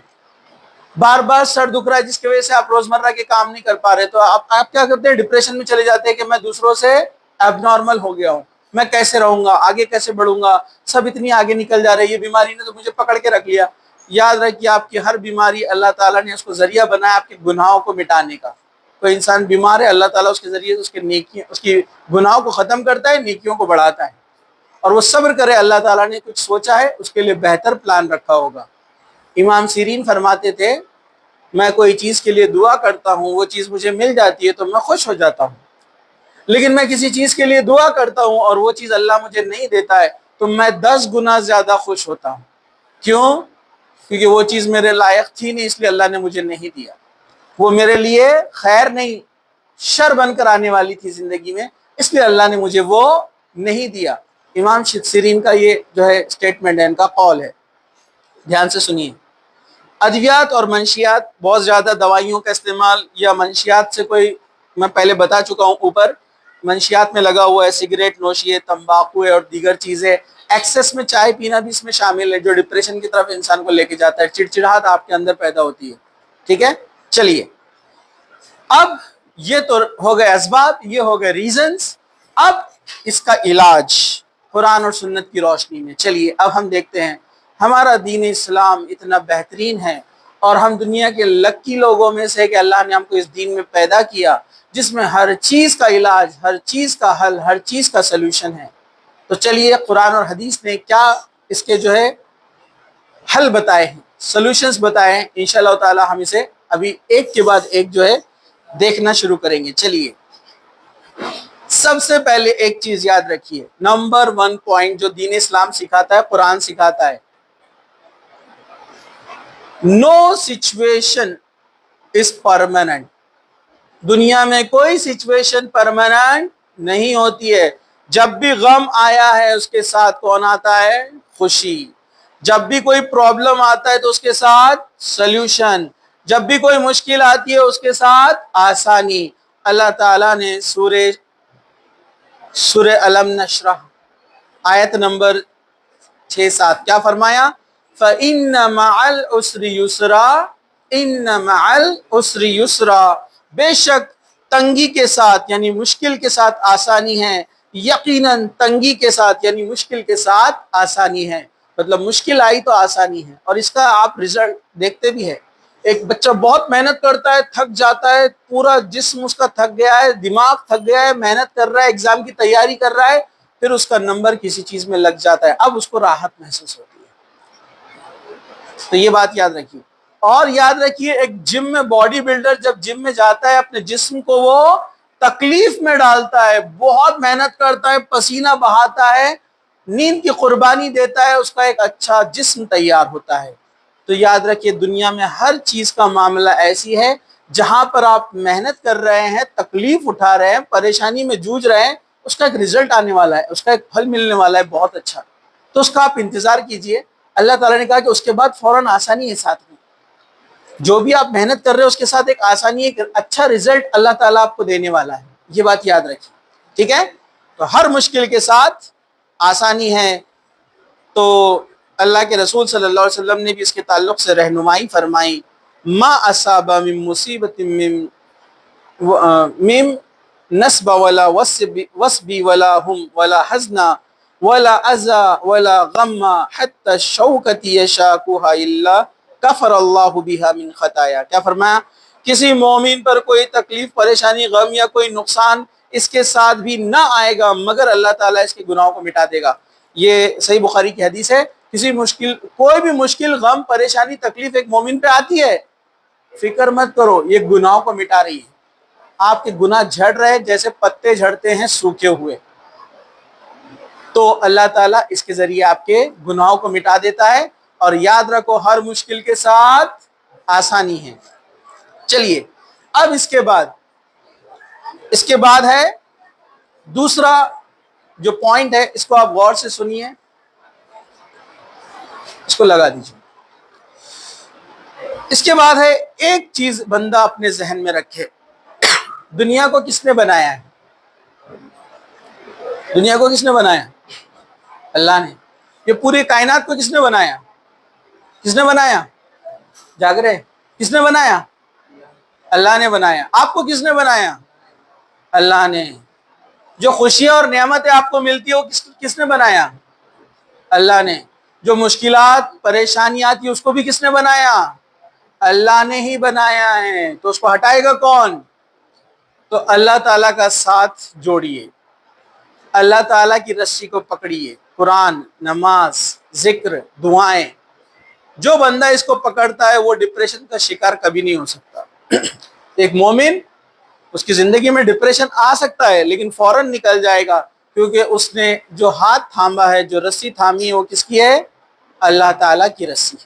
بار بار سر دکھ رہا ہے جس کی وجہ سے آپ روزمرہ کے کام نہیں کر پا رہے، تو آپ کیا کرتے ہیں؟ ڈپریشن میں چلے جاتے ہیں کہ میں دوسروں سے اب نارمل ہو گیا ہوں، میں کیسے رہوں گا، آگے کیسے بڑھوں گا، سب اتنی آگے نکل جا رہے ہیں، یہ بیماری نے تو مجھے پکڑ کے رکھ لیا. یاد رکھیے آپ کی ہر بیماری اللہ تعالیٰ نے اس کو ذریعہ بنایا آپ کے گناہوں کو مٹانے کا. کوئی انسان بیمار ہے، اللہ تعالیٰ اس کے ذریعے اس کی گناہوں کو ختم کرتا ہے، نیکیوں کو بڑھاتا ہے. اور وہ صبر کرے، اللہ تعالیٰ نے کچھ سوچا ہے، اس کے لیے بہتر پلان رکھا ہوگا. امام سیرین فرماتے تھے میں کوئی چیز کے لیے دعا کرتا ہوں، وہ چیز مجھے مل جاتی ہے تو میں خوش ہو جاتا ہوں، لیکن میں کسی چیز کے لیے دعا کرتا ہوں اور وہ چیز اللہ مجھے نہیں دیتا ہے تو میں 10 گنا زیادہ خوش ہوتا ہوں. کیوں؟ کیونکہ وہ چیز میرے لائق تھی نہیں، اس لیے اللہ نے مجھے نہیں دیا. وہ میرے لیے خیر نہیں، شر بن کر آنے والی تھی زندگی میں، اس لیے اللہ نے مجھے وہ نہیں دیا. امام سیرین کا یہ جو ہے اسٹیٹمنٹ ہے، ان کا قول ہے، دھیان سے سنیے. ادویات اور منشیات، بہت زیادہ دوائیوں کا استعمال یا منشیات سے کوئی، میں پہلے بتا چکا ہوں اوپر، منشیات میں لگا ہوا ہے، سگریٹ نوشی ہے، تمباکو ہے اور دیگر چیزیں. ایکسس میں چائے پینا بھی اس میں شامل ہے، جو ڈپریشن کی طرف انسان کو لے کے جاتا ہے، چڑچڑاہٹ آپ کے اندر پیدا ہوتی ہے. ٹھیک ہے چلیے، اب یہ تو ہو گئے اسباب، یہ ہو گئے ریزنز. اب اس کا علاج قرآن اور سنت کی روشنی میں. چلیے اب ہم دیکھتے ہیں، ہمارا دین اسلام اتنا بہترین ہے اور ہم دنیا کے لکی لوگوں میں سے کہ اللہ نے ہم کو اس دین میں پیدا کیا جس میں ہر چیز کا علاج، ہر چیز کا حل، ہر چیز کا سلوشن ہے. تو چلیے قرآن اور حدیث نے کیا اس کے جو ہے حل بتائے ہیں، سلوشنز بتائے ہیں. انشاءاللہ تعالی ہم اسے ابھی ایک کے بعد ایک جو ہے دیکھنا شروع کریں گے. چلیے سب سے پہلے ایک چیز یاد رکھیے، نمبر 1 پوائنٹ جو دین اسلام سکھاتا ہے، قرآن سکھاتا ہے، نو سچویشن از پرماننٹ. دنیا میں کوئی سچویشن پرماننٹ نہیں ہوتی ہے. جب بھی غم آیا ہے اس کے ساتھ کون آتا ہے؟ خوشی. جب بھی کوئی پرابلم آتا ہے تو اس کے ساتھ سلوشن. جب بھی کوئی مشکل آتی ہے اس کے ساتھ آسانی. اللہ تعالیٰ نے سورہ علم نشرح آیت نمبر 6-7 کیا فرمایا؟ فَإِنَّ مَعَ الْعُسْرِ يُسْرًا، إِنَّ مَعَ الْعُسْرِ يُسْرًا، بے شک تنگی کے ساتھ یعنی مشکل کے ساتھ آسانی ہے. یقیناً تنگی کے ساتھ یعنی مشکل کے ساتھ آسانی ہے. مطلب مشکل آئی تو آسانی ہے. اور اس کا آپ رزلٹ دیکھتے بھی ہے. ایک بچہ بہت محنت کرتا ہے، تھک جاتا ہے، پورا جسم اس کا تھک گیا ہے، دماغ تھک گیا ہے، محنت کر رہا ہے، ایگزام کی تیاری کر رہا ہے، پھر اس کا نمبر کسی چیز میں لگ جاتا ہے، اب اس کو راحت محسوس ہوتی ہے. تو یہ بات یاد رکھیے. اور یاد رکھیے ایک جم میں باڈی بلڈر جب جم میں جاتا ہے اپنے جسم کو وہ تکلیف میں ڈالتا ہے، بہت محنت کرتا ہے، پسینہ بہاتا ہے، نیند کی قربانی دیتا ہے، اس کا ایک اچھا جسم تیار ہوتا ہے. تو یاد رکھیے دنیا میں ہر چیز کا معاملہ ایسی ہے جہاں پر آپ محنت کر رہے ہیں، تکلیف اٹھا رہے ہیں، پریشانی میں جوجھ رہے ہیں، اس کا ایک رزلٹ آنے والا ہے، اس کا ایک پھل ملنے والا ہے بہت اچھا. تو اس کا آپ انتظار کیجئے. اللہ تعالیٰ نے کہا کہ اس کے بعد فوراً آسانی ہے ساتھ میں. جو بھی آپ محنت کر رہے ہیں اس کے ساتھ ایک آسانی، ایک اچھا رزلٹ اللہ تعالیٰ آپ کو دینے والا ہے. یہ بات یاد رکھیے. ٹھیک ہے؟ تو ہر مشکل کے ساتھ آسانی ہے، تو اللہ کے رسول صلی اللہ علیہ وسلم نے بھی اس کے تعلق سے رہنمائی فرمائی، ما اصاب من مصیبت من نصب ولا وصب ولا ہم ولا حزن ولا اذى ولا غم حتى الشوكة يشاكها الا کفر اللہ بها من خطایا۔ کیا فرمایا؟ کسی مومن پر کوئی تکلیف، پریشانی، غم یا کوئی نقصان اس کے ساتھ بھی نہ آئے گا مگر اللہ تعالیٰ اس کے گناہوں کو مٹا دے گا۔ یہ صحیح بخاری کی حدیث ہے۔ کوئی بھی مشکل، غم، پریشانی، تکلیف ایک مومن پہ آتی ہے، فکر مت کرو، یہ گناہوں کو مٹا رہی ہے۔ آپ کے گناہ جھڑ رہے جیسے پتے جھڑتے ہیں سوکھے ہوئے، تو اللہ تعالیٰ اس کے ذریعے آپ کے گناہوں کو مٹا دیتا ہے۔ اور یاد رکھو ہر مشکل کے ساتھ آسانی ہے۔ چلیے اب اس کے بعد ہے دوسرا جو پوائنٹ ہے، اس کو آپ غور سے سنیے، اس کو لگا دیجیے۔ اس کے بعد ہے ایک چیز بندہ اپنے ذہن میں رکھے، دنیا کو کس نے بنایا ہے؟ دنیا کو کس نے بنایا؟ اللہ نے۔ یہ پوری کائنات کو کس نے بنایا؟ کس نے بنایا؟ جاگ رہے؟ کس نے بنایا؟ اللہ نے بنایا۔ آپ کو کس نے بنایا؟ اللہ نے۔ جو خوشیاں اور نعمتیں آپ کو ملتی ہے وہ کس نے بنایا؟ اللہ نے۔ جو مشکلات، پریشانیاں آتی اس کو بھی کس نے بنایا؟ اللہ نے ہی بنایا ہے۔ تو اس کو ہٹائے گا کون؟ تو اللہ تعالیٰ کا ساتھ جوڑیے، اللہ تعالیٰ کی رسی کو پکڑیے، قرآن، نماز، ذکر، دعائیں۔ جو بندہ اس کو پکڑتا ہے وہ ڈپریشن کا شکار کبھی نہیں ہو سکتا۔ ایک مومن، اس کی زندگی میں ڈپریشن آ سکتا ہے لیکن فوراً نکل جائے گا، کیونکہ اس نے جو ہاتھ تھاما ہے، جو رسی تھامی ہے، وہ کس کی ہے؟ اللہ تعالیٰ کی رسی ہے۔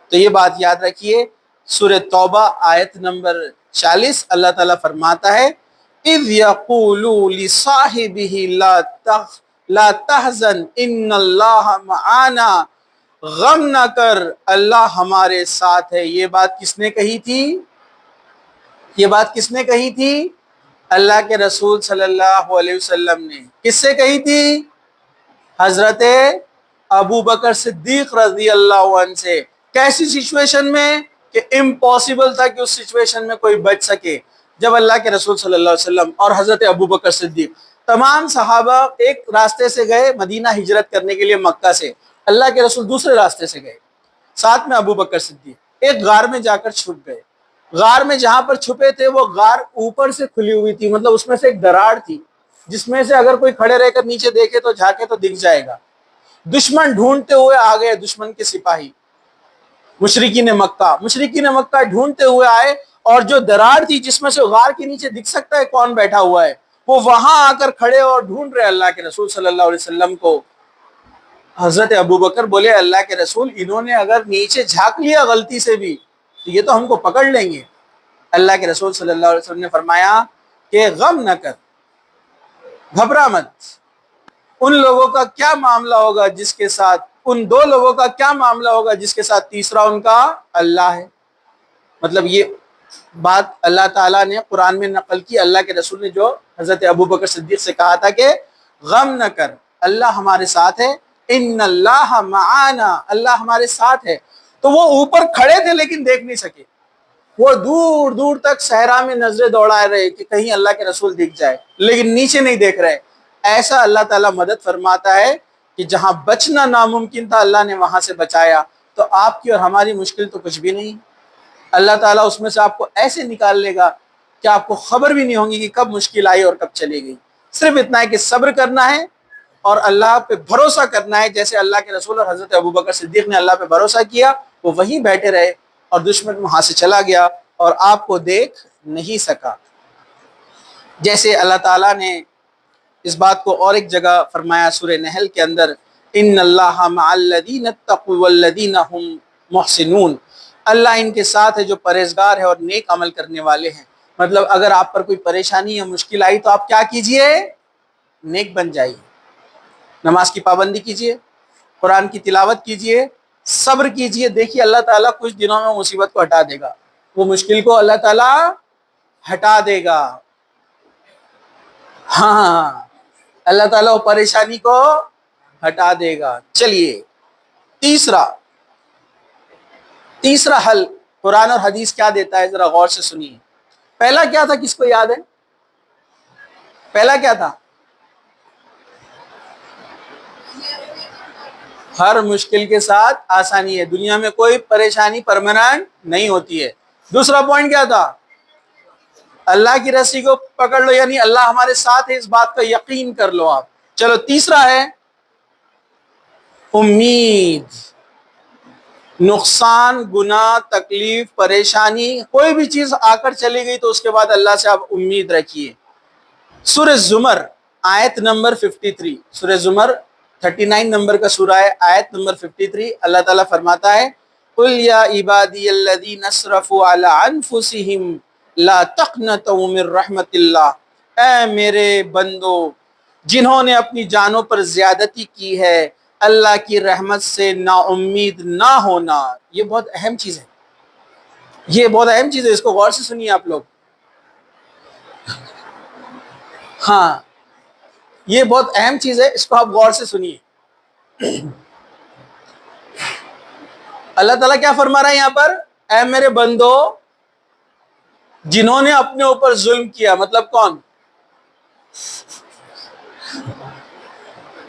تو یہ بات یاد رکھیے۔ سورہ توبہ آیت نمبر 40 اللہ تعالیٰ فرماتا ہے اِذْ يَقُولُ لِصَاحِبِهِ لَا تَحْزَنْ إِنَّ اللَّهَ مَعَانَا، غم نہ کر، اللہ ہمارے ساتھ ہے۔ یہ بات کس نے کہی تھی؟ یہ بات کس نے کہی تھی؟ اللہ کے رسول صلی اللہ علیہ وسلم نے۔ کس سے کہی تھی؟ حضرت ابو بکر صدیق رضی اللہ عنہ سے۔ کیسی سچویشن میں؟ کہ امپاسبل تھا کہ اس سچویشن میں کوئی بچ سکے، جب اللہ کے رسول صلی اللہ علیہ وسلم اور حضرت ابو بکر صدیق، تمام صحابہ ایک راستے سے گئے مدینہ ہجرت کرنے کے لیے مکہ سے، اللہ کے رسول دوسرے راستے سے گئے، ساتھ میں ابو بکر صدیق ایک غار میں جا کر چھپ گئے۔ غار میں جہاں پر چھپے تھے وہ غار اوپر سے کھلی ہوئی تھی، مطلب اس میں سے ایک دراڑ تھی جس میں سے اگر کوئی کھڑے رہ کر نیچے دیکھے تو جھانکے تو دکھ جائے گا۔ دشمن ڈھونڈتے ہوئے آ گئے، دشمن کے سپاہی مشرکین مکہ ڈھونڈتے ہوئے آئے، اور جو دراڑ تھی جس میں سے غار کے نیچے دکھ سکتا ہے کون بیٹھا ہوا ہے، وہ وہاں آ کر کھڑے اور ڈھونڈ رہے اللہ کے رسول صلی اللہ علیہ وسلم کو۔ حضرت ابو بکر بولے اللہ کے رسول انہوں نے اگر نیچے جھانک لیا غلطی سے بھی تو یہ تو ہم کو پکڑ لیں گے۔ اللہ کے رسول صلی اللہ علیہ وسلم نے فرمایا کہ غم نہ کر، گھبرا مت، ان لوگوں کا کیا معاملہ ہوگا جس کے ساتھ، ان دو لوگوں کا کیا معاملہ ہوگا جس کے ساتھ تیسرا ان کا اللہ ہے۔ مطلب یہ بات اللہ تعالیٰ نے قرآن میں نقل کی، اللہ کے رسول نے جو حضرت ابو بکر صدیق سے کہا تھا کہ غم نہ کر، اللہ ہمارے ساتھ ہے، ان اللہ معانا، اللہ ہمارے ساتھ ہے۔ تو وہ اوپر کھڑے تھے لیکن دیکھ نہیں سکے، وہ دور دور تک صحرا میں نظریں دوڑا رہے کہ کہیں اللہ کے رسول دکھ جائے، لیکن نیچے نہیں دیکھ رہے۔ ایسا اللہ تعالیٰ مدد فرماتا ہے کہ جہاں بچنا ناممکن تھا اللہ نے وہاں سے بچایا۔ تو آپ کی اور ہماری مشکل تو کچھ بھی نہیں، اللہ تعالیٰ اس میں سے آپ کو ایسے نکال لے گا کہ آپ کو خبر بھی نہیں ہوگی کہ کب مشکل آئی اور کب چلی گئی۔ صرف اتنا ہے کہ صبر کرنا ہے اور اللہ پہ بھروسہ کرنا ہے، جیسے اللہ کے رسول اور حضرت ابو بکر صدیق نے اللہ پہ بھروسہ کیا، وہ وہیں بیٹھے رہے اور دشمن وہاں سے چلا گیا اور آپ کو دیکھ نہیں سکا۔ جیسے اللہ تعالیٰ نے اس بات کو اور ایک جگہ فرمایا سورہ نحل کے اندر، ان اللہ مع الذین اتقوا والذین هم محسنون، اللہ ان کے ساتھ ہے جو پرہیزگار ہے اور نیک عمل کرنے والے ہیں۔ مطلب اگر آپ پر کوئی پریشانی یا مشکل آئی تو آپ کیا کیجئے؟ نیک بن جائیے، نماز کی پابندی کیجئے، قرآن کی تلاوت کیجئے، صبر کیجئے، دیکھیے اللہ تعالیٰ کچھ دنوں میں مصیبت کو ہٹا دے گا، وہ مشکل کو اللہ تعالیٰ ہٹا دے گا۔ ہاں اللہ تعالیٰ وہ پریشانی کو ہٹا دے گا۔ چلیے تیسرا حل قرآن اور حدیث کیا دیتا ہے، ذرا غور سے سنیے۔ پہلا کیا تھا، کس کو یاد ہے؟ پہلا کیا تھا؟ ہر مشکل کے ساتھ آسانی ہے، دنیا میں کوئی پریشانی پرماننٹ نہیں ہوتی ہے۔ دوسرا پوائنٹ کیا تھا؟ اللہ کی رسی کو پکڑ لو، یعنی اللہ ہمارے ساتھ ہے، اس بات کا یقین کر لو آپ۔ چلو تیسرا ہے امید۔ نقصان، گناہ، تکلیف، پریشانی، کوئی بھی چیز آ کر چلی گئی تو اس کے بعد اللہ سے آپ امید رکھیے۔ سورہ زمر آیت نمبر 53، سورہ زمر 39 نمبر کا سورہ ہے، آیت نمبر 53، اللہ تعالیٰ فرماتا ہے قُلْ يَا عِبَادِيَ الَّذِينَ اسْرَفُوا عَلَىٰ أَنفُسِهِمْ لَا تَقْنَطُوا مِن رَحْمَتِ اللَّهِ، اے میرے بندو جنہوں نے اپنی جانوں پر زیادتی کی ہے، اللہ کی رحمت سے نا امید نہ ہونا۔ یہ بہت اہم چیز ہے، یہ بہت اہم چیز ہے، اس کو غور سے سنیے آپ لوگ۔ ہاں یہ بہت اہم چیز ہے، اس کو آپ غور سے سنیے۔ اللہ تعالیٰ کیا فرما رہا ہے یہاں پر؟ اے میرے بندو جنہوں نے اپنے اوپر ظلم کیا، مطلب کون؟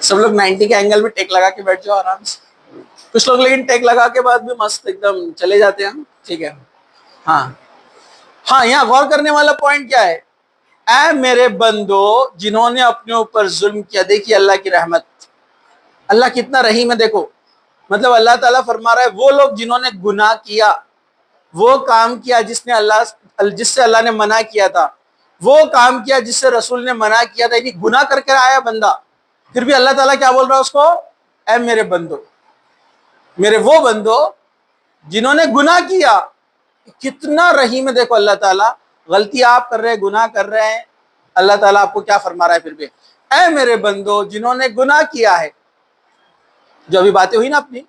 سب لوگ 90 کے اینگل میں ٹیک لگا کے بیٹھ جاؤ آرام سے، کچھ لوگ لیکن ٹیک لگا کے بعد بھی مست ایک دم چلے جاتے ہیں، ٹھیک ہے۔ ہاں یہاں غور کرنے والا پوائنٹ کیا ہے؟ اے میرے بندو جنہوں نے اپنے اوپر ظلم کیا۔ دیکھیے اللہ کی رحمت، اللہ کتنا رحیم ہے، دیکھو مطلب اللہ تعالیٰ فرما رہا ہے وہ لوگ جنہوں نے گناہ کیا، وہ کام کیا جس سے اللہ نے منع کیا تھا، وہ کام کیا جس سے رسول نے منع کیا تھا، یعنی گناہ کر کے آیا بندہ، پھر بھی اللہ تعالیٰ کیا بول رہا ہے اس کو؟ اے میرے بندو، میرے وہ بندو جنہوں نے گناہ کیا۔ کتنا رحیم ہے دیکھو اللہ تعالیٰ، غلطی آپ کر رہے ہیں، گناہ کر رہے ہیں، اللہ تعالیٰ آپ کو کیا فرما رہا ہے پھر بھی؟ اے میرے بندو جنہوں نے گناہ کیا ہے۔ جو ابھی باتیں ہوئی نا اپنی،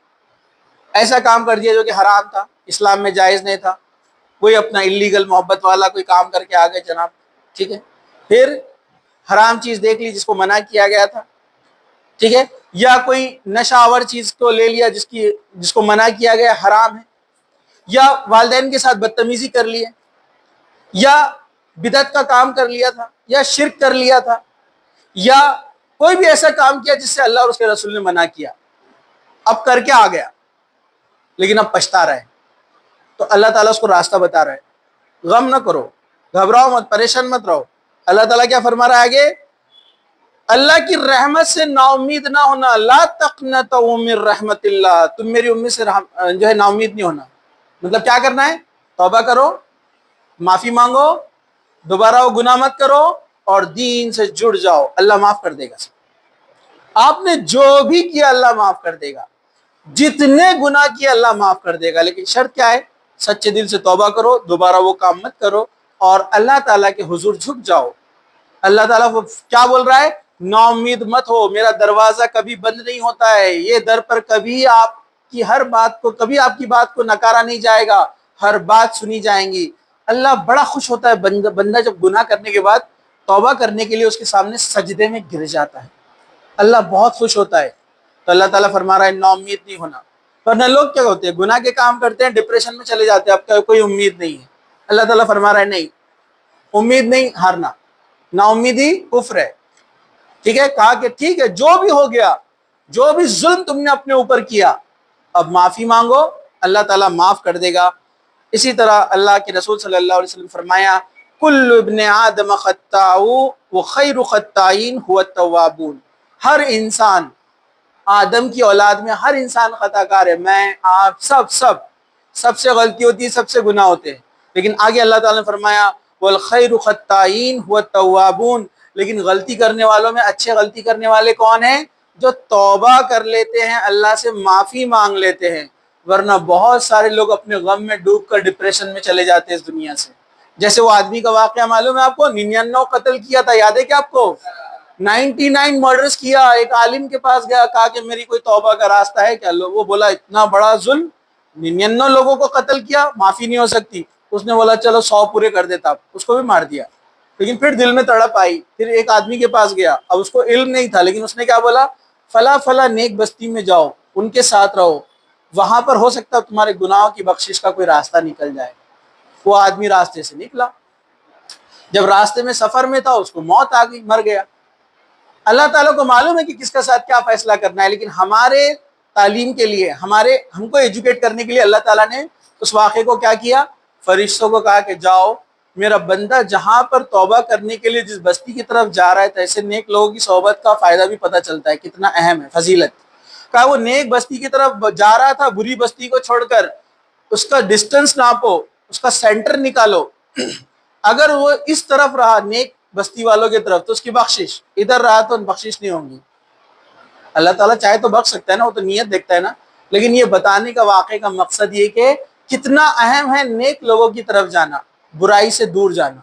ایسا کام کر دیا جو کہ حرام تھا، اسلام میں جائز نہیں تھا، کوئی اپنا اللیگل محبت والا کوئی کام کر کے آ گئے جناب، ٹھیک ہے، پھر حرام چیز دیکھ لی جس کو منع کیا گیا تھا، ٹھیک ہے، یا کوئی نشہ آور چیز کو لے لیا جس کو منع کیا گیا حرام ہے، یا والدین کے ساتھ بدتمیزی کر لی ہے، یا بدعت کا کام کر لیا تھا، یا شرک کر لیا تھا، یا کوئی بھی ایسا کام کیا جس سے اللہ اور اس کے رسول نے منع کیا، اب کر کے آ گیا لیکن اب پچھتا رہا ہے، تو اللہ تعالیٰ اس کو راستہ بتا رہا ہے۔ غم نہ کرو، گھبراؤ مت، پریشان مت رہو۔ اللہ تعالیٰ کیا فرما رہا ہے آگے؟ اللہ کی رحمت سے نا امید نہ ہونا، لا تقنطوا من رحمت اللہ، تم میری امید سے جو ہے نا امید نہیں ہونا۔ مطلب کیا کرنا ہے؟ توبہ کرو، معافی مانگو، دوبارہ وہ گناہ مت کرو اور دین سے جڑ جاؤ، اللہ معاف کر دے گا۔ آپ نے جو بھی کیا اللہ معاف کر دے گا، جتنے گناہ کیا اللہ معاف کر دے گا، لیکن شرط کیا ہے؟ سچے دل سے توبہ کرو، دوبارہ وہ کام مت کرو اور اللہ تعالیٰ کے حضور جھک جاؤ۔ اللہ تعالیٰ کیا بول رہا ہے؟ نا امید مت ہو، میرا دروازہ کبھی بند نہیں ہوتا ہے، یہ در پر کبھی آپ کی آپ کی بات کو نکارا نہیں جائے گا، ہر بات سنی جائیں گی۔ اللہ بڑا خوش ہوتا ہے بندہ جب گناہ کرنے کے بعد توبہ کرنے کے لیے اس کے سامنے سجدے میں گر جاتا ہے، اللہ بہت خوش ہوتا ہے۔ تو اللہ تعالیٰ فرما رہا ہے نا امید نہیں ہونا۔ ورنہ لوگ کیا ہوتے ہیں؟ گناہ کے کام کرتے ہیں، ڈپریشن میں چلے جاتے ہیں، اب کا کوئی امید نہیں ہے۔ اللہ تعالیٰ فرما رہا ہے نہیں، امید نہیں ہارنا، نا امیدی کفر ہے، ٹھیک ہے۔ کہا کہ ٹھیک ہے جو بھی ہو گیا، جو بھی ظلم تم نے اپنے اوپر کیا، اب معافی مانگو، اللہ تعالیٰ معاف کر دے گا۔ اسی طرح اللہ کے رسول صلی اللہ علیہ وسلم فرمایا کل ابن آدم خطاء وخیر خطائین هو التوابون، ہر انسان، آدم کی اولاد میں ہر انسان خطا کار ہے، میں آپ سب سے غلطی ہوتی ہے، سب سے گناہ ہوتے ہیں، لیکن آگے اللہ تعالیٰ نے فرمایا والخیر خطائین هو التوابون، لیکن غلطی کرنے والوں میں اچھے غلطی کرنے والے کون ہیں؟ جو توبہ کر لیتے ہیں، اللہ سے معافی مانگ لیتے ہیں۔ ورنہ بہت سارے لوگ اپنے غم میں ڈوب کر ڈپریشن میں چلے جاتے ہیں اس دنیا سے۔ جیسے وہ آدمی کا واقعہ معلوم ہے آپ کو، 99 قتل کیا تھا، یاد ہے کیا آپ کو؟ 99 مرڈرز کیا، ایک عالم کے پاس گیا، کہا کہ میری کوئی توبہ کا راستہ ہے کیا؟ وہ بولا اتنا بڑا ظلم، 99 لوگوں کو قتل کیا، معافی نہیں ہو سکتی۔ اس نے بولا چلو 100 پورے کر دیتا، اس کو بھی مار دیا، لیکن پھر دل میں تڑپ آئی، پھر ایک آدمی کے پاس گیا، اب اس کو علم نہیں تھا، لیکن اس نے کیا بولا؟ فلاں نیک بستی میں جاؤ، ان کے ساتھ رہو، وہاں پر ہو سکتا ہے تمہارے گناہوں کی بخشش کا کوئی راستہ نکل جائے. وہ آدمی راستے سے نکلا، جب راستے میں سفر میں تھا اس کو موت آ گئی، مر گیا. اللہ تعالیٰ کو معلوم ہے کہ کس کے ساتھ کیا فیصلہ کرنا ہے، لیکن ہمارے تعلیم کے لیے، ہم کو ایجوکیٹ کرنے کے لیے اللہ تعالیٰ نے اس واقعے کو کیا کیا، فرشتوں کو کہا کہ جاؤ میرا بندہ جہاں پر توبہ کرنے کے لیے جس بستی کی طرف جا رہا ہے، تو ایسے نیک لوگوں کی صحبت کا فائدہ بھی پتہ چلتا ہے کتنا اہم ہے، فضیلت. کہا وہ نیک بستی کی طرف جا رہا تھا، بری بستی کو چھوڑ کر اس کا ڈسٹنس ناپو، اس کا سینٹر نکالو. اگر وہ اس طرف رہا نیک بستی والوں کی طرف تو اس کی بخشش، ادھر رہا تو بخشش نہیں ہوگی. اللہ تعالیٰ چاہے تو بخش سکتا ہے نا، وہ تو نیت دیکھتا ہے نا. لیکن یہ بتانے کا واقعے کا مقصد یہ کہ کتنا اہم ہے نیک لوگوں کی طرف جانا، برائی سے دور جانا.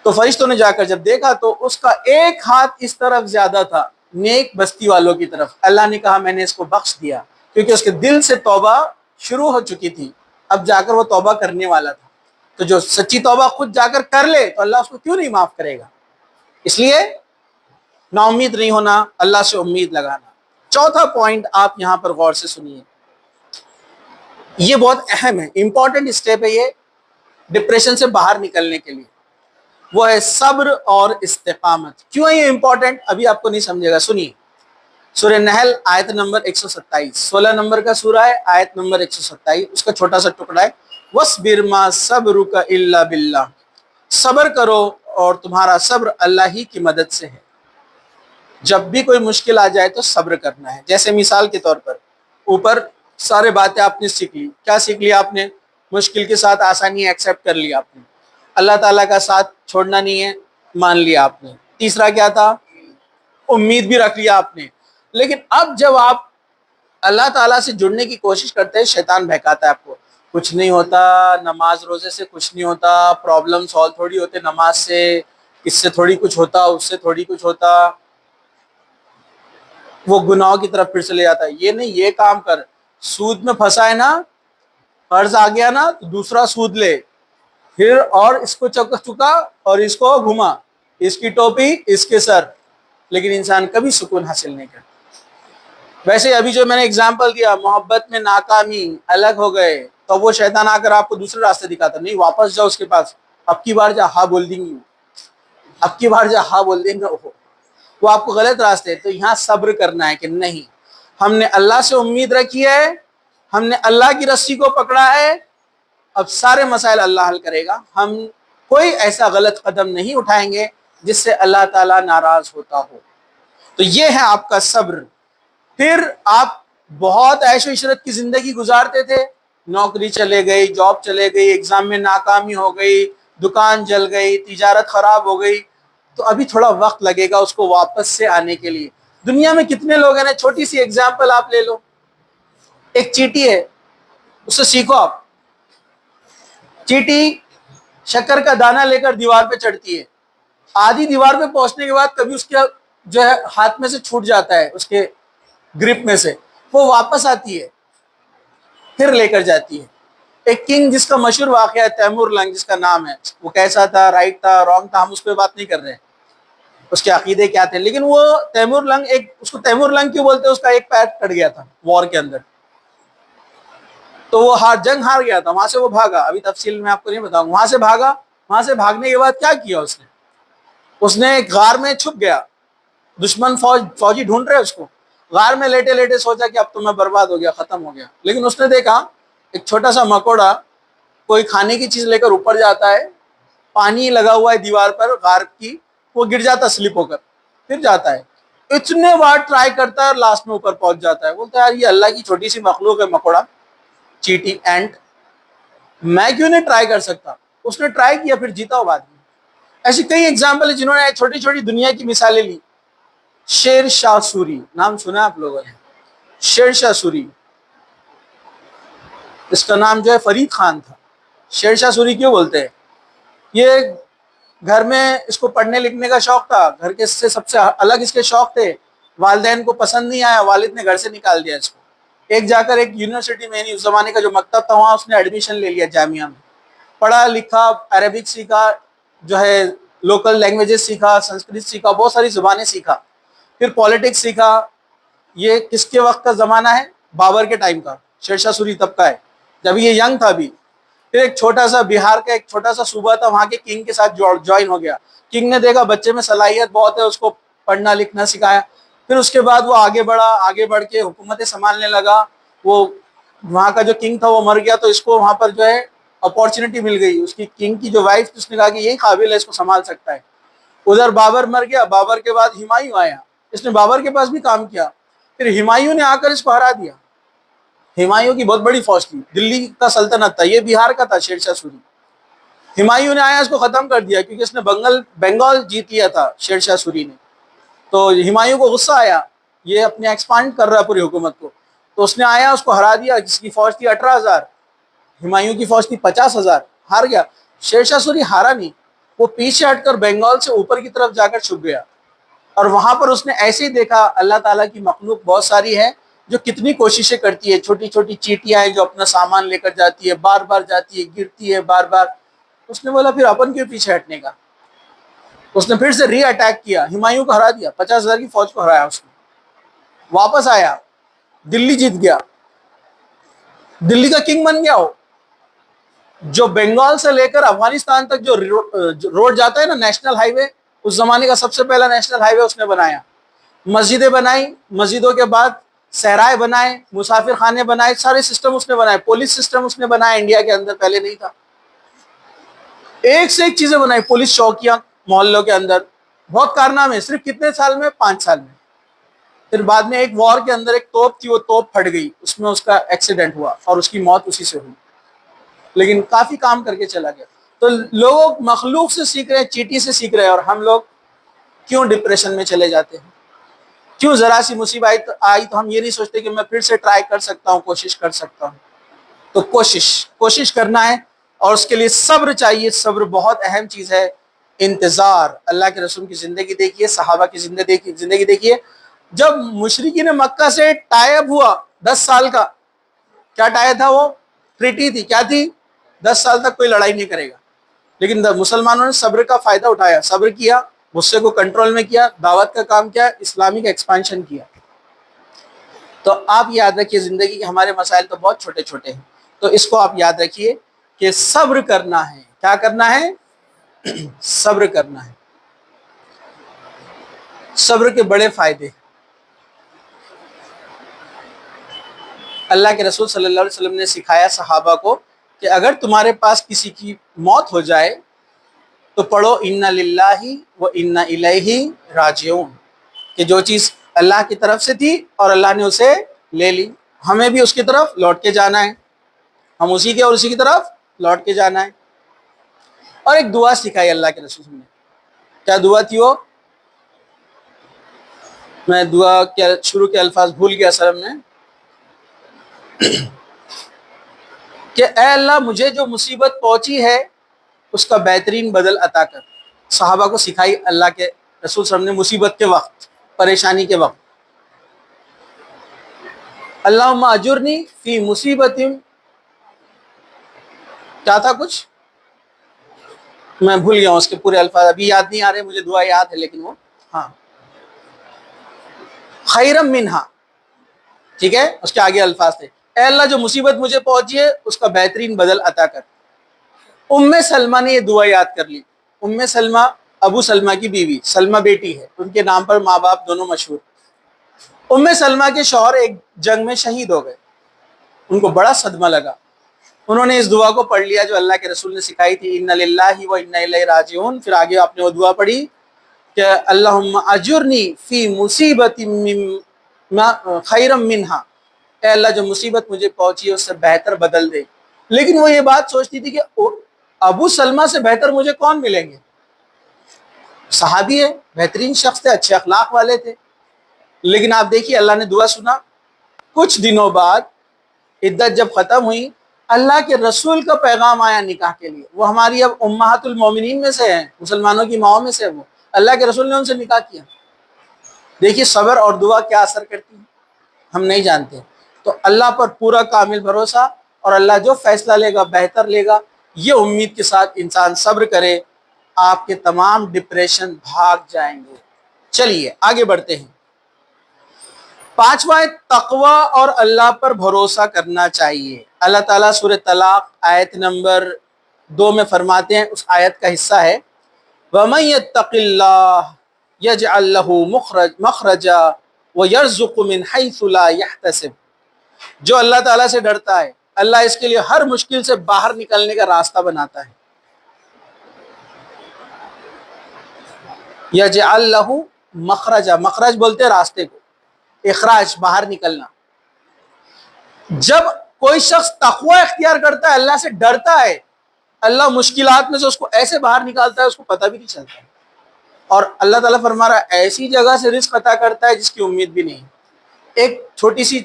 تو فرشتوں نے جا کر جب دیکھا تو اس کا ایک ہاتھ اس طرف زیادہ تھا نیک بستی والوں کی طرف. اللہ نے کہا میں نے اس کو بخش دیا، کیونکہ اس کے دل سے توبہ شروع ہو چکی تھی، اب جا کر وہ توبہ کرنے والا تھا. تو جو سچی توبہ خود جا کر کر لے تو اللہ اس کو کیوں نہیں معاف کرے گا. اس لیے نا امید نہیں ہونا، اللہ سے امید لگانا. چوتھا پوائنٹ آپ یہاں پر غور سے سنیے، یہ بہت اہم ہے، امپورٹنٹ اسٹیپ ہے یہ ڈپریشن سے باہر نکلنے کے لیے. وہ ہے صبر اور استقامت. کیوں ہے یہ امپورٹنٹ ابھی آپ کو نہیں سمجھے گا، سنیے. سورہ نحل آیت نمبر 127، 16 نمبر کا سورہ ہے، آیت نمبر 127، اس کا چھوٹا سا ٹکڑا ہے. وَاصْبِرْ مَا صَبْرُكَ إِلَّا بِاللَّهِ، صبر کرو اور تمہارا صبر اللہ ہی کی مدد سے ہے. جب بھی کوئی مشکل آ جائے تو صبر کرنا ہے. جیسے مثال کے طور پر اوپر سارے باتیں آپ نے سیکھ لی، کیا سیکھ لیا آپ نے؟ مشکل کے ساتھ آسانی ایکسیپٹ کر لیا آپ نے، اللہ تعالیٰ کا ساتھ چھوڑنا نہیں ہے مان لیا آپ نے. تیسرا کیا تھا؟ امید بھی رکھ لیا آپ نے. لیکن اب جب آپ اللہ تعالیٰ سے جڑنے کی کوشش کرتے ہیں، شیطان بہکاتا ہے آپ کو، کچھ نہیں ہوتا، نماز روزے سے کچھ نہیں ہوتا، پرابلم سالو تھوڑی ہوتے نماز سے، اس سے تھوڑی کچھ ہوتا، اس سے تھوڑی کچھ ہوتا. وہ گناہوں کی طرف پھر سے لے جاتا ہے. یہ نہیں، یہ کام کر، سود میں پھنسا ہے نا، قرض آ گیا نا تو دوسرا سود لے، پھر اور اس کو چکا اور اس کو گھما، اس کی ٹوپی اس کے سر. لیکن انسان کبھی سکون حاصل نہیں کرتا. ویسے ابھی جو میں نے اگزامپل دیا، محبت میں ناکامی، الگ ہو گئے، تو وہ شیطان آ کر آپ کو دوسرے راستے دکھاتا، نہیں واپس جاؤ اس کے پاس، اب کی بار جا ہاں بول دیں گی، اب کی بار جا ہاں بول دیں گے، وہ آپ کو غلط راستے. تو یہاں صبر کرنا ہے کہ نہیں، ہم نے اللہ سے امید رکھی ہے، ہم نے اللہ کی رسی کو پکڑا ہے، اب سارے مسائل اللہ حل کرے گا. ہم کوئی ایسا غلط قدم نہیں اٹھائیں گے جس سے اللہ تعالیٰ ناراض ہوتا ہو. تو یہ ہے آپ کا صبر. پھر آپ بہت عیش و عشرت کی زندگی گزارتے تھے، نوکری چلے گئی، جاب چلے گئی، ایگزام میں ناکامی ہو گئی، دکان جل گئی، تجارت خراب ہو گئی، تو ابھی تھوڑا وقت لگے گا اس کو واپس سے آنے کے لیے. دنیا میں کتنے لوگ ہیں نا، چھوٹی سی ایگزامپل آپ لے لو، ایک چیٹی ہے، اس سے سیکھو آپ. چیٹی شکر کا دانہ لے کر دیوار پہ چڑھتی ہے، آدھی دیوار پہ پہنچنے کے بعد کبھی اس کے جو ہے ہاتھ میں سے چھوٹ جاتا ہے، اس کے گرپ میں سے، وہ واپس آتی ہے، پھر لے کر جاتی ہے. ایک کنگ جس کا مشہور واقعہ ہے، تیمور لنگ جس کا نام ہے، وہ کیسا تھا، رائٹ تھا، رانگ تھا، ہم اس پہ بات نہیں کر رہے ہیں، اس کے عقیدے کیا تھے. لیکن وہ تیمور لنگ، اس کو تیمور لنگ کیوں بولتے ہیں؟ اس کا ایک پیر کٹ گیا تھا وار کے اندر، تو وہ جنگ ہار گیا تھا، وہاں سے وہ بھاگا. ابھی تفصیل میں آپ کو نہیں بتاؤں. وہاں سے بھاگا، وہاں سے بھاگنے کے بعد کیا کیا اس نے ایک غار میں چھپ گیا. دشمن فوجی ڈھونڈ رہے اس کو، غار میں لیٹے لیٹے سوچا کہ اب تو میں برباد ہو گیا، ختم ہو گیا. لیکن اس نے دیکھا ایک چھوٹا سا مکوڑا کوئی کھانے کی چیز لے کر اوپر جاتا ہے، پانی لگا ہوا ہے دیوار پر غار کی، وہ گر جاتا سلپ ہو کر، پھر جاتا ہے. اتنے بار ٹرائی کرتا ہے اور لاسٹ میں اوپر پہنچ جاتا ہے. بولتا ہے یار یہ اللہ کی چھوٹی سی مخلوق ہے، مکوڑا، چیٹی، اینٹ، میں کیوں نہیں ٹرائی کر سکتا؟ اس نے ٹرائی کیا، پھر جیتا ہو بعد میں. ایسی کئی ایگزامپل ہیں جنہوں نے چھوٹی چھوٹی دنیا کی مثالیں لی. شیر شاہ سوری نام سنا آپ لوگوں نے؟ شیر شاہ سوری، اس کا نام جو ہے فرید خان تھا. شیر شاہ سوری کیوں بولتے ہیں؟ یہ گھر میں اس کو پڑھنے لکھنے کا شوق تھا، گھر کے سے سب سے الگ اس کے شوق تھے، والدین کو پسند نہیں آیا، والد نے گھر سے نکال دیا اس کو. ایک جا کر ایک یونیورسٹی میں، اس زمانے کا جو مکتب تھا وہاں اس نے ایڈمیشن لے لیا، جامعہ میں پڑھا لکھا، عربک سیکھا، جو ہے لوکل لینگویجز سیکھا، سنسکرت سیکھا، بہت ساری زبانیں سیکھا، پھر پالیٹکس سیکھا. یہ کس کے وقت کا زمانہ ہے؟ بابر کے ٹائم کا، شیر شاہ سوری تب کا ہے، جب یہ ینگ تھا ابھی. پھر ایک چھوٹا سا بہار کا ایک چھوٹا سا صوبہ تھا، وہاں کے کنگ کے ساتھ جوائن ہو گیا. کنگ نے دیکھا بچے میں صلاحیت بہت ہے، اس کو پڑھنا لکھنا سکھایا. پھر اس کے بعد وہ آگے بڑھا، آگے بڑھ کے حکومتیں سنبھالنے لگا. وہ وہاں کا جو کنگ تھا وہ مر گیا، تو اس کو وہاں پر جو ہے اپورچونٹی مل گئی. اس کی کنگ کی جو وائف تھی اس نے کہا کہ یہی قابل ہے، اس کو سنبھال سکتا ہے. ادھر بابر مر گیا، بابر کے بعد ہمایوں آیا، اس نے بابر کے پاس بھی کام کیا. پھر ہمایوں نے آ کر اس کو ہرا دیا. ہمایوں کی بہت بڑی فوج تھی، دلی کا سلطنت تھا، یہ بہار کا تھا شیر شاہ سوری. ہمایوں نے آیا اس کو ختم کر دیا، کیونکہ اس نے بنگال جیت لیا تھا شیر شاہ سوری نے. تو ہمایوں کو غصہ آیا، یہ اپنے ایکسپانڈ کر رہا ہے پوری حکومت کو. تو اس نے آیا، اس کو ہرا دیا. جس کی فوج تھی 18,000، ہمایوں کی فوج تھی 50,000. ہار گیا. شیر شاہ سوری ہارا نہیں، وہ پیچھے ہٹ کر بنگال سے اوپر کی طرف جا کر چھپ گیا. اور وہاں پر اس نے ایسے ہی دیکھا اللہ تعالیٰ کی مخلوق بہت ساری ہے جو کتنی کوششیں کرتی ہے. چھوٹی چھوٹی چیٹیاں ہیں جو اپنا سامان لے کر جاتی ہے، بار بار جاتی ہے، گرتی ہے بار بار. اس نے بولا پھر اپن کیوں پیچھے ہٹنے کا. اس نے پھر سے ری اٹیک کیا، ہمایوں کو ہرا دیا، 50,000 کی فوج کو ہرایا. اس نے واپس آیا، دلی جیت گیا، دلی کا کنگ بن گیا. ہو جو بنگال سے لے کر افغانستان تک جو روڈ جاتا ہے نا، نیشنل ہائی وے، اس زمانے کا سب سے پہلا نیشنل ہائی وے اس نے بنایا. مسجدیں بنائی، مسجدوں کے بعد صحرائے بنائے، مسافر خانے بنائے، سارے سسٹم اس نے بنائے. پولیس سسٹم اس نے بنایا، انڈیا کے اندر پہلے نہیں تھا. ایک سے ایک چیزیں بنائی، پولیس چوکیاں محلوں کے اندر. بہت کارنامے. صرف کتنے سال میں؟ 5 سال میں. پھر بعد میں ایک وار کے اندر ایک توپ تھی، وہ توپ پھٹ گئی، اس میں اس کا ایکسیڈنٹ ہوا اور اس کی موت اسی سے ہوئی. لیکن کافی کام کر کے چلا گیا. تو لوگ مخلوق سے سیکھ رہے ہیں، چیٹی سے سیکھ رہے ہیں. اور ہم لوگ کیوں ڈپریشن میں چلے جاتے ہیں؟ کیوں ذرا سی مصیبت آئی تو ہم یہ نہیں سوچتے کہ میں پھر سے ٹرائی کر سکتا ہوں، کوشش کر سکتا ہوں. تو کوشش کرنا ہے، اور اس کے لیے صبر چاہیے. صبر بہت اہم چیز ہے. انتظار. اللہ کے رسول کی زندگی دیکھیے، صحابہ کی زندگی دیکھیے. جب مشرکین مکہ سے ٹائب ہوا 10 سال کا، کیا ٹائب تھا؟ وہ ٹریٹی تھی. کیا تھی؟ 10 سال تک کوئی لڑائی نہیں کرے گا. لیکن مسلمانوں نے صبر کا فائدہ اٹھایا، صبر کیا، غصے کو کنٹرول میں کیا، دعوت کا کام کیا، اسلامی کا ایکسپانشن کیا. تو آپ یاد رکھیے، زندگی کے ہمارے مسائل تو بہت چھوٹے چھوٹے ہیں. تو اس کو آپ یاد رکھیے کہ صبر کرنا ہے. کیا کرنا ہے؟ صبر کرنا ہے. صبر کے بڑے فائدے. اللہ کے رسول صلی اللہ علیہ وسلم نے سکھایا صحابہ کو کہ اگر تمہارے پاس کسی کی موت ہو جائے تو پڑھو انا للہ و انا الیہ راجعون، کہ جو چیز اللہ کی طرف سے تھی اور اللہ نے اسے لے لی، ہمیں بھی اس کی طرف لوٹ کے جانا ہے. ہم اسی کے اور اسی کی طرف لوٹ کے جانا ہے. اور ایک دعا سکھائی اللہ کے رسول نے. کیا دعا تھی وہ؟ میں دعا کے شروع کے الفاظ بھول گیا سر میں. کہ اے اللہ مجھے جو مصیبت پہنچی ہے اس کا بہترین بدل عطا کر. صحابہ کو سکھائی اللہ کے رسول صلی اللہ علیہ وسلم نے مصیبت کے وقت، پریشانی کے وقت. اللہم اجرنی فی مصیبت، کیا تھا کچھ میں بھول گیا ہوں، اس کے پورے الفاظ ابھی یاد نہیں آ رہے مجھے. دعا یاد ہے لیکن وہ ہاں خیرم منہا، ٹھیک ہے. اس کے آگے الفاظ تھے اے اللہ جو مصیبت مجھے پہنچی ہے اس کا بہترین بدل عطا کر. ام سلمہ نے یہ دعا یاد کر لی. ام سلمہ ابو سلمہ کی بیوی، سلمہ بیٹی ہے، ان کے نام پر ماں باپ دونوں مشہور. ام سلمہ کے شوہر ایک جنگ میں شہید ہو گئے. ان کو بڑا صدمہ لگا. انہوں نے اس دعا کو پڑھ لیا جو اللہ کے رسول نے سکھائی تھی، انا للہ و انا الیہ راجعون. پھر آگے آپ نے وہ دعا پڑھی کہ اللہم اجرنی فی مصیبت خیرم منہا، اے اللہ جو مصیبت مجھے پہنچی ہے اس سے بہتر بدل دے. لیکن وہ یہ بات سوچتی تھی کہ ابو سلمہ سے بہتر مجھے کون ملیں گے؟ صحابی ہے، بہترین شخص تھے، اچھے اخلاق والے تھے. لیکن آپ دیکھیے اللہ نے دعا سنا. کچھ دنوں بعد عدت جب ختم ہوئی، اللہ کے رسول کا پیغام آیا نکاح کے لیے. وہ ہماری اب امہات المومنین میں سے ہیں، مسلمانوں کی ماؤں میں سے. وہ اللہ کے رسول نے ان سے نکاح کیا. دیکھیے صبر اور دعا کیا اثر کرتی ہے ہم نہیں جانتے. تو اللہ پر پورا کامل بھروسہ، اور اللہ جو فیصلہ لے گا بہتر لے گا، یہ امید کے ساتھ انسان صبر کرے، آپ کے تمام ڈپریشن بھاگ جائیں گے. چلیے آگے بڑھتے ہیں. پانچواں تقوی اور اللہ پر بھروسہ کرنا چاہیے۔ اللہ تعالیٰ سورہ طلاق آیت نمبر 2 میں فرماتے ہیں، اس آیت کا حصہ ہے وَمَن يَتَّقِ اللَّهَ يَجْعَل لَّهُ مَخْرَجًا وَيَرْزُقْهُ مِنْ حَيْثُ لَا يَحْتَسِبُ، جو اللہ تعالیٰ سے ڈرتا ہے اللہ اس کے لیے ہر مشکل سے باہر نکلنے کا راستہ بناتا ہے۔ يَجْعَل لَّهُ مَخْرَجًا، مخرج بولتے ہیں راستے کو، اخراج باہر نکلنا۔ جب کوئی شخص تقوی اختیار کرتا ہے، اللہ سے ڈرتا ہے، اللہ مشکلات میں سے اس کو ایسے باہر نکالتا ہے اس کو پتہ بھی نہیں چلتا، اور اللہ تعالیٰ فرما رہا ہے ایسی جگہ سے رزق عطا کرتا ہے جس کی امید بھی نہیں۔ ایک چھوٹی سی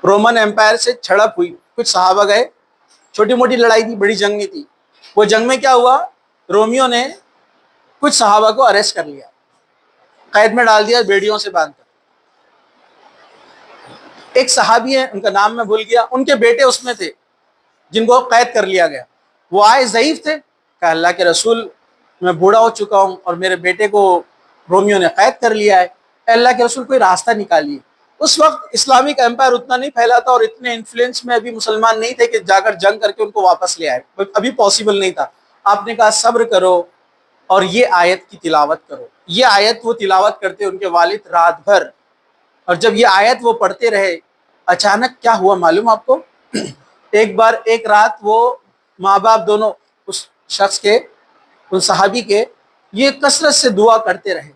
رومن امپائر سے جھڑپ ہوئی، کچھ صحابہ گئے، چھوٹی موٹی لڑائی تھی، بڑی جنگ نہیں تھی۔ وہ جنگ میں کیا ہوا، رومیوں نے کچھ صحابہ کو اریسٹ کر لیا، قید میں ڈال دیا بیڑیوں سے باندھ کر۔ ایک صحابی ہیں، ان کا نام میں بھول گیا، ان کے بیٹے اس میں تھے جن کو قید کر لیا گیا۔ وہ آئے، ضعیف تھے، کہا اللہ کے رسول میں بوڑھا ہو چکا ہوں اور میرے بیٹے کو رومیوں نے قید کر لیا ہے، اے اللہ کے رسول کوئی راستہ نکالیے۔ اس وقت اسلامک امپائر اتنا نہیں پھیلا تھا اور اتنے انفلوئنس میں ابھی مسلمان نہیں تھے کہ جا کر جنگ کر کے ان کو واپس لے آئے، ابھی پاسبل نہیں تھا۔ آپ نے کہا صبر کرو اور یہ آیت کی تلاوت کرو۔ یہ آیت وہ تلاوت کرتے ان کے والد رات بھر، اور جب یہ آیت وہ پڑھتے رہے، اچانک کیا ہوا معلوم آپ کو؟ ایک رات وہ ماں باپ دونوں اس شخص کے، ان صحابی کے، یہ کثرت سے دعا کرتے رہے۔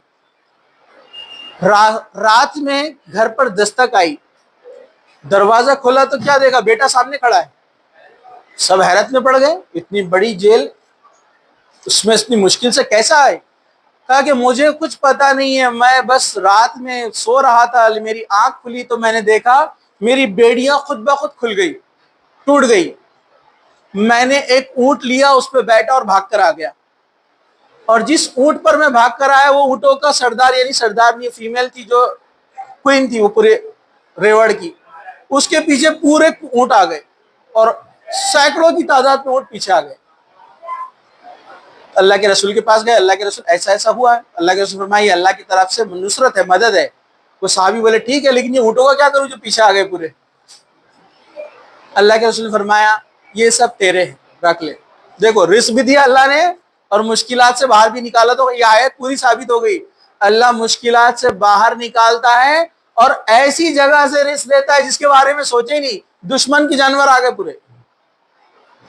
رات میں گھر پر دستک آئی، دروازہ کھولا تو کیا دیکھا، بیٹا سامنے کھڑا ہے۔ سب حیرت میں پڑ گئے، اتنی بڑی جیل اس میں اتنی مشکل سے کیسا آئے؟ کہا کہ مجھے کچھ پتا نہیں ہے، میں بس رات میں سو رہا تھا، میری آنکھ کھلی تو میں نے دیکھا میری بیڑیاں خود بخود کھل گئی، ٹوٹ گئی۔ میں نے ایک اونٹ لیا، اس پہ بیٹھا اور بھاگ کر آ گیا، اور جس اونٹ پر میں بھاگ کر آیا وہ اونٹوں کا سردار، یعنی سردار نہیں، فیمیل تھی جو کوئین تھی وہ پورے ریوڑ کی، اس کے پیچھے پورے اونٹ آ گئے اور سینکڑوں کی تعداد میں اونٹ پیچھے آ گئے۔ اللہ کے رسول کے پاس گئے، اللہ کے رسول ایسا ایسا ہوا ہے۔ اللہ کے رسول فرمایا یہ اللہ کی طرف سے نصرت ہے، مدد ہے۔ وہ صحابی بولے ٹھیک ہے، لیکن یہ اونٹوں کا کیا کروں جو پیچھے آ گئے پورے؟ اللہ کے رسول نے فرمایا یہ سب تیرے ہیں، رکھ لے۔ دیکھو رزق بھی دیا اللہ نے اور مشکلات سے باہر بھی نکالا، تو یہ آیت پوری ثابت ہو گئی، اللہ مشکلات سے باہر نکالتا ہے اور ایسی جگہ سے رزق دیتا ہے جس کے بارے میں سوچے ہی نہیں۔ دشمن کے جانور آ گئے پورے،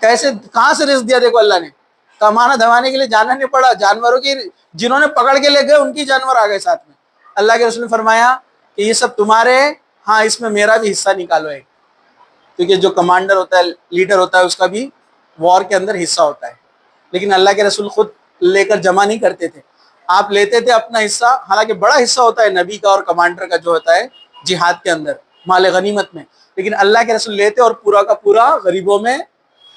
کیسے کہاں سے رزق دیا؟ دیکھو اللہ نے کمانا دھمانے کے لیے جانا نہیں پڑا، جانوروں کی جنہوں نے پکڑ کے لے گئے ان کی جانور آ گئے ساتھ میں۔ اللہ کے رسول نے فرمایا کہ یہ سب تمہارے، ہاں اس میں میرا بھی حصہ نکالو ایک، کیونکہ جو کمانڈر ہوتا ہے، لیڈر ہوتا ہے، اس کا بھی وار کے اندر حصہ ہوتا ہے۔ لیکن اللہ کے رسول خود لے کر جمع نہیں کرتے تھے، آپ لیتے تھے اپنا حصہ، حالانکہ بڑا حصہ ہوتا ہے نبی کا اور کمانڈر کا جو ہوتا ہے جہاد کے اندر مال غنیمت میں، لیکن اللہ کے رسول لیتے اور پورا کا پورا غریبوں میں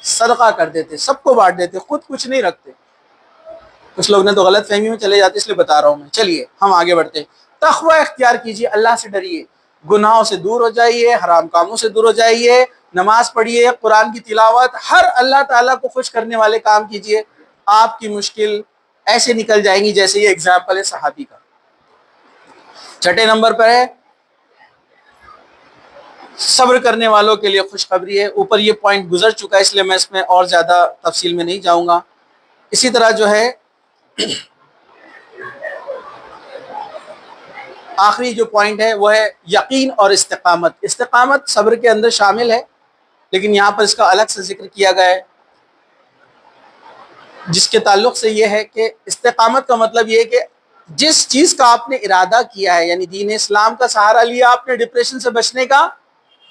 صدقہ کر دیتے، سب کو بانٹ دیتے، خود کچھ نہیں رکھتے۔ کچھ لوگ نے تو غلط فہمی میں چلے جاتے، اس لیے بتا رہا ہوں میں۔ چلیے ہم آگے بڑھتے ہیں۔ تقوی اختیار کیجیے، اللہ سے ڈریے، گناہوں سے دور ہو جائیے، حرام کاموں سے دور ہو جائیے، نماز پڑھیے، قرآن کی تلاوت، ہر اللہ تعالیٰ کو خوش کرنے والے کام کیجیے، آپ کی مشکل ایسے نکل جائیں گی جیسے یہ اگزامپل ہے صحابی کا۔ چھٹے نمبر پر ہے صبر کرنے والوں کے لیے خوشخبری ہے۔ اوپر یہ پوائنٹ گزر چکا ہے، اس لیے میں اس میں اور زیادہ تفصیل میں نہیں جاؤں گا۔ اسی طرح جو ہے آخری جو پوائنٹ ہے وہ ہے یقین اور استقامت۔ استقامت صبر کے اندر شامل ہے، لیکن یہاں پر اس کا الگ سے ذکر کیا گیا ہے، جس کے تعلق سے یہ ہے کہ استقامت کا مطلب یہ ہے کہ جس چیز کا آپ نے ارادہ کیا ہے، یعنی دین اسلام کا سہارا لیا آپ نے ڈپریشن سے بچنے کا،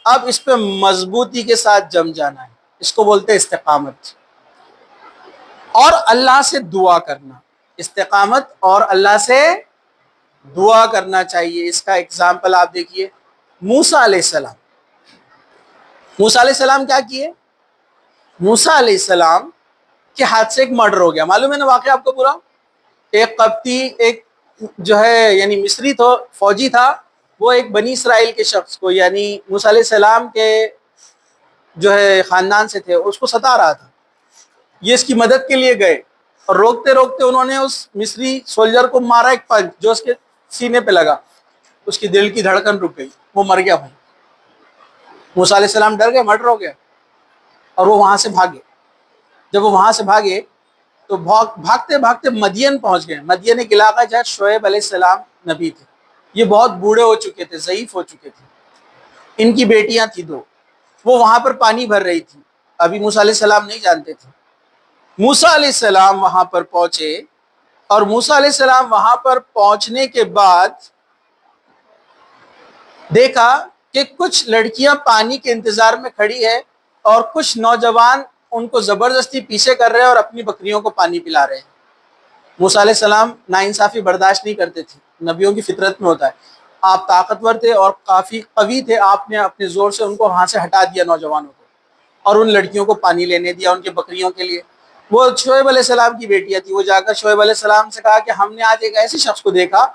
اب اس پہ مضبوطی کے ساتھ جم جانا ہے، اس کو بولتے ہیں استقامت۔ اور اللہ سے دعا کرنا، استقامت اور اللہ سے دعا کرنا چاہیے۔ اس کا اگزامپل آپ دیکھیے، موسیٰ علیہ السلام۔ موسیٰ علیہ السلام کیا کیے؟ موسیٰ علیہ السلام کے ہاتھ سے ایک مرڈر ہو گیا، معلوم ہے نا واقعہ آپ کو پورا؟ ایک قبطی، ایک جو ہے یعنی مصری تو فوجی تھا، وہ ایک بنی اسرائیل کے شخص کو، یعنی موسیٰ علیہ السلام کے جو ہے خاندان سے تھے، اس کو ستا رہا تھا۔ یہ اس کی مدد کے لیے گئے اور روکتے روکتے انہوں نے اس مصری سولجر کو مارا ایک پنچ جو اس کے سینے پہ لگا، اس کی دل کی دھڑکن رک گئی، وہ مر گیا بھائی۔ موسیٰ علیہ السلام ڈر گئے، مرڈر ہو گیا، اور وہ وہاں سے بھاگے۔ جب وہ وہاں سے بھاگے تو بھاگتے بھاگتے مدین پہنچ گئے۔ مدین ایک علاقہ جہاں شعیب علیہ السلام نبی تھے، یہ بہت بوڑھے ہو چکے تھے، ضعیف ہو چکے تھے، ان کی بیٹیاں تھیں دو، وہ وہاں پر پانی بھر رہی تھی، ابھی موسیٰ علیہ السلام نہیں جانتے تھے۔ موسیٰ علیہ السلام وہاں پر پہنچے، اور موسیٰ علیہ السلام وہاں پر پہنچنے کے بعد دیکھا کہ کچھ لڑکیاں پانی کے انتظار میں کھڑی ہے، اور کچھ نوجوان ان کو زبردستی پیچھے کر رہے ہیں اور اپنی بکریوں کو پانی پلا رہے ہیں۔ موسیٰ علیہ السلام ناانصافی برداشت نہیں کرتے تھے، نبیوں کی فطرت میں ہوتا ہے۔ آپ طاقتور تھے اور کافی قوی تھے، آپ نے اپنے زور سے ان کو وہاں سے ہٹا دیا، نوجوانوں کو، اور ان لڑکیوں کو پانی لینے دیا ان کے بکریوں کے لیے۔ وہ شعیب علیہ السلام کی بیٹیاں تھی، وہ جا کر شعیب علیہ السلام سے کہا کہ ہم نے آج ایک ایسے شخص کو دیکھا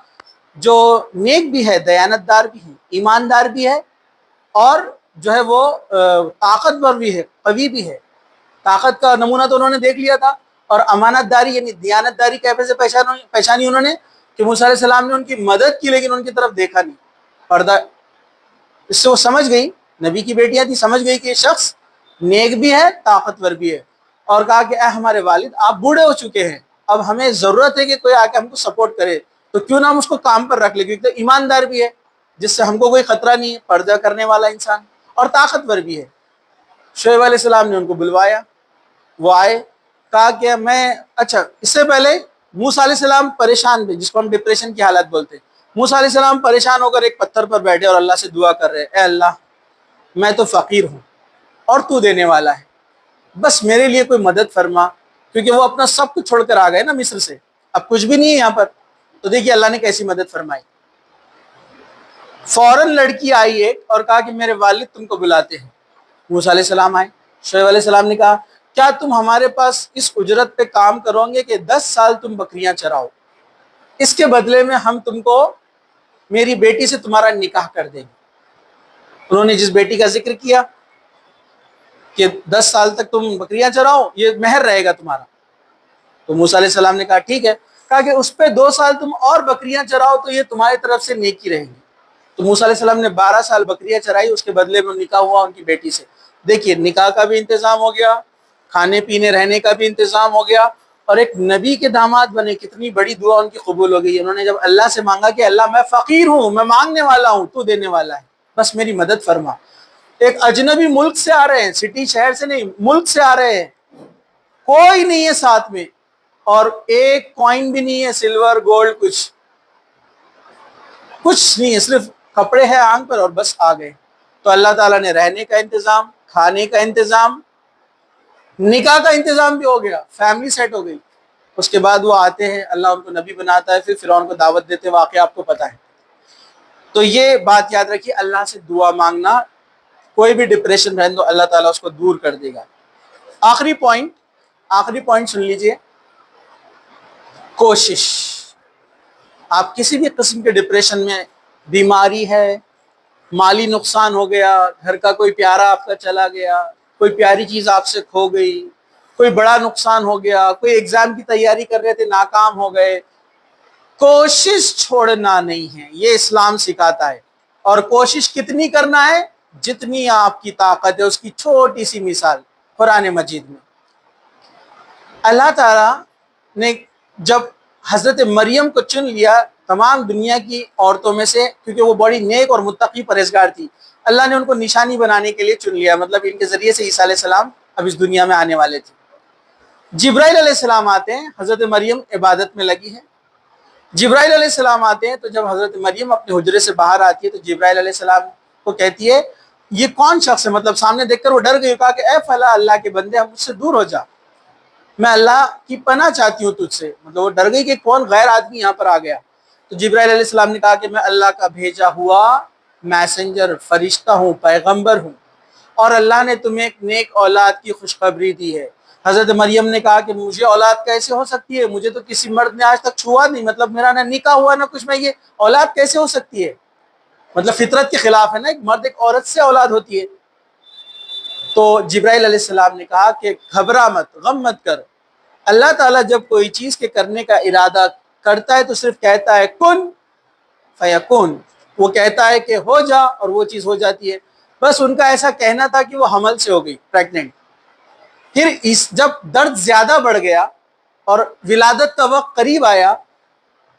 جو نیک بھی ہے، دیانت دار بھی ہے، ایماندار بھی ہے، اور جو ہے وہ طاقتور بھی ہے، قوی بھی ہے۔ طاقت کا نمونہ تو انہوں نے دیکھ لیا تھا، اور امانت داری یعنی دیانت داری کیسے سے پہچانی انہوں نے کہ موسیٰ علیہ السلام نے ان کی مدد کی لیکن ان کی طرف دیکھا نہیں، پردہ۔ اس سے وہ سمجھ گئی، نبی کی بیٹیاں تھی، سمجھ گئی کہ یہ شخص نیک بھی ہے، طاقتور بھی ہے، اور کہا کہ اے ہمارے والد، آپ بوڑھے ہو چکے ہیں، اب ہمیں ضرورت ہے کہ کوئی آ کے ہم کو سپورٹ کرے، تو کیوں نہ ہم اس کو کام پر رکھ لیں، کیونکہ تو ایماندار بھی ہے، جس سے ہم کو کوئی خطرہ نہیں ہے، پردہ کرنے والا انسان، اور طاقتور بھی ہے۔ شعیب علیہ السلام نے ان کو بلوایا، وہ آئے، کہا کہ اچھا، اس سے پہلے موسیٰ علیہ السلام پریشان تھے، جس کو ہم ڈپریشن کی حالت بولتے ہیں۔ موسیٰ علیہ السلام پریشان ہو کر ایک پتھر پر بیٹھے اور اللہ سے دعا کر رہے، اے اللہ، میں تو فقیر ہوں اور تو دینے والا ہے، بس میرے لیے کوئی مدد فرما، کیونکہ وہ اپنا سب کچھ چھوڑ کر آ گئے نا مصر سے، اب کچھ بھی نہیں ہے یہاں پر۔ تو دیکھیے اللہ نے کیسی مدد فرمائی۔ فوراً لڑکی آئی ایک اور کہا کہ میرے والد تم کو بلاتے ہیں۔ موسیٰ علیہ السلام آئے، شعیب علیہ السلام نے کہا کیا تم ہمارے پاس اس اجرت پہ کام کرو گے کہ 10 سال تم بکریاں چراؤ، اس کے بدلے میں ہم تم کو میری بیٹی سے تمہارا نکاح کر دیں گے۔ انہوں نے جس بیٹی کا ذکر کیا کہ 10 سال تک تم بکریاں چراؤ، یہ مہر رہے گا تمہارا، تو موسیٰ علیہ السلام نے کہا ٹھیک ہے، کہا کہ اس پہ 2 سال تم اور بکریاں چراؤ تو یہ تمہاری طرف سے نیکی رہے گی۔ تو موسیٰ علیہ السلام نے 12 سال بکریاں چرائی، اس کے بدلے میں نکاح ہوا ان کی بیٹی سے۔ دیکھیے نکاح کا بھی انتظام ہو گیا، کھانے پینے رہنے کا بھی انتظام ہو گیا، اور ایک نبی کے داماد بنے، کتنی بڑی دعا ان کی قبول ہو گئی۔ انہوں نے جب اللہ سے مانگا کہ اللہ میں فقیر ہوں، میں مانگنے والا ہوں، تو دینے والا ہے، بس میری مدد فرما۔ ایک اجنبی ملک سے آ رہے ہیں، سٹی شہر سے نہیں، ملک سے آ رہے ہیں، کوئی نہیں ہے ساتھ میں، اور ایک کوائن بھی نہیں ہے، سلور گولڈ کچھ نہیں ہے، صرف کپڑے ہیں آنکھ پر، اور بس آ گئے۔ تو اللہ تعالیٰ نے رہنے کا انتظام، کھانے کا انتظام، نکاح کا انتظام بھی ہو گیا، فیملی سیٹ ہو گئی۔ اس کے بعد وہ آتے ہیں، اللہ ان کو نبی بناتا ہے، پھر فرعون کو دعوت دیتے، واقعہ آپ کو پتہ ہے۔ تو یہ بات یاد رکھیے، اللہ سے دعا مانگنا، کوئی بھی ڈپریشن رہے تو اللہ تعالیٰ اس کو دور کر دے گا۔ آخری پوائنٹ سن لیجئے، کوشش۔ آپ کسی بھی قسم کے ڈپریشن میں، بیماری ہے، مالی نقصان ہو گیا، گھر کا کوئی پیارا آپ کا چلا گیا، کوئی پیاری چیز آپ سے کھو گئی، کوئی بڑا نقصان ہو گیا، کوئی ایگزام کی تیاری کر رہے تھے ناکام ہو گئے، کوشش چھوڑنا نہیں ہے، یہ اسلام سکھاتا ہے۔ اور کوشش کتنی کرنا ہے؟ جتنی آپ کی طاقت ہے۔ اس کی چھوٹی سی مثال قرآن مجید میں اللہ تعالیٰ نے جب حضرت مریم کو چن لیا تمام دنیا کی عورتوں میں سے، کیونکہ وہ بڑی نیک اور متقی پرہیزگار تھی، اللہ نے ان کو نشانی بنانے کے لیے چن لیا، مطلب ان کے ذریعے سے عیسیٰ علیہ السلام اب اس دنیا میں آنے والے تھے۔ جبرائیل علیہ السلام آتے ہیں، حضرت مریم عبادت میں لگی ہے، جبرائیل علیہ السلام آتے ہیں، تو جب حضرت مریم اپنے حجرے سے باہر آتی ہے تو جبرائیل علیہ السلام کو کہتی ہے یہ کون شخص ہے، مطلب سامنے دیکھ کر وہ ڈر گئی، کہا کہ اے فلاں اللہ کے بندے، ہم مجھ سے دور ہو جا، میں اللہ کی پناہ چاہتی ہوں تجھ سے، مطلب وہ ڈر گئی کہ کون غیر آدمی یہاں پر آ گیا۔ تو جبرائیل علیہ السلام نے کہا کہ میں اللہ کا بھیجا ہوا میسنجر، فرشتہ ہوں، پیغمبر ہوں، اور اللہ نے تمہیں ایک نیک اولاد کی خوشخبری دی ہے۔ حضرت مریم نے کہا کہ مجھے اولاد کیسے ہو سکتی ہے، مجھے تو کسی مرد نے آج تک چھوا نہیں، مطلب میرا نہ نکاح ہوا نہ کچھ، میں یہ اولاد کیسے ہو سکتی ہے، مطلب فطرت کے خلاف ہے نا، ایک مرد ایک عورت سے اولاد ہوتی ہے۔ تو جبرائیل علیہ السلام نے کہا کہ گھبرا مت، غم مت کر، اللہ تعالیٰ جب کوئی چیز کے کرنے کا ارادہ کرتا ہے تو صرف کہتا ہے کن فیکون، وہ کہتا ہے کہ ہو جا اور وہ چیز ہو جاتی ہے. بس ان کا ایسا کہنا تھا کہ وہ حمل سے ہو گئی پریگننٹ. پھر جب درد زیادہ بڑھ گیا اور ولادت کا وقت قریب آیا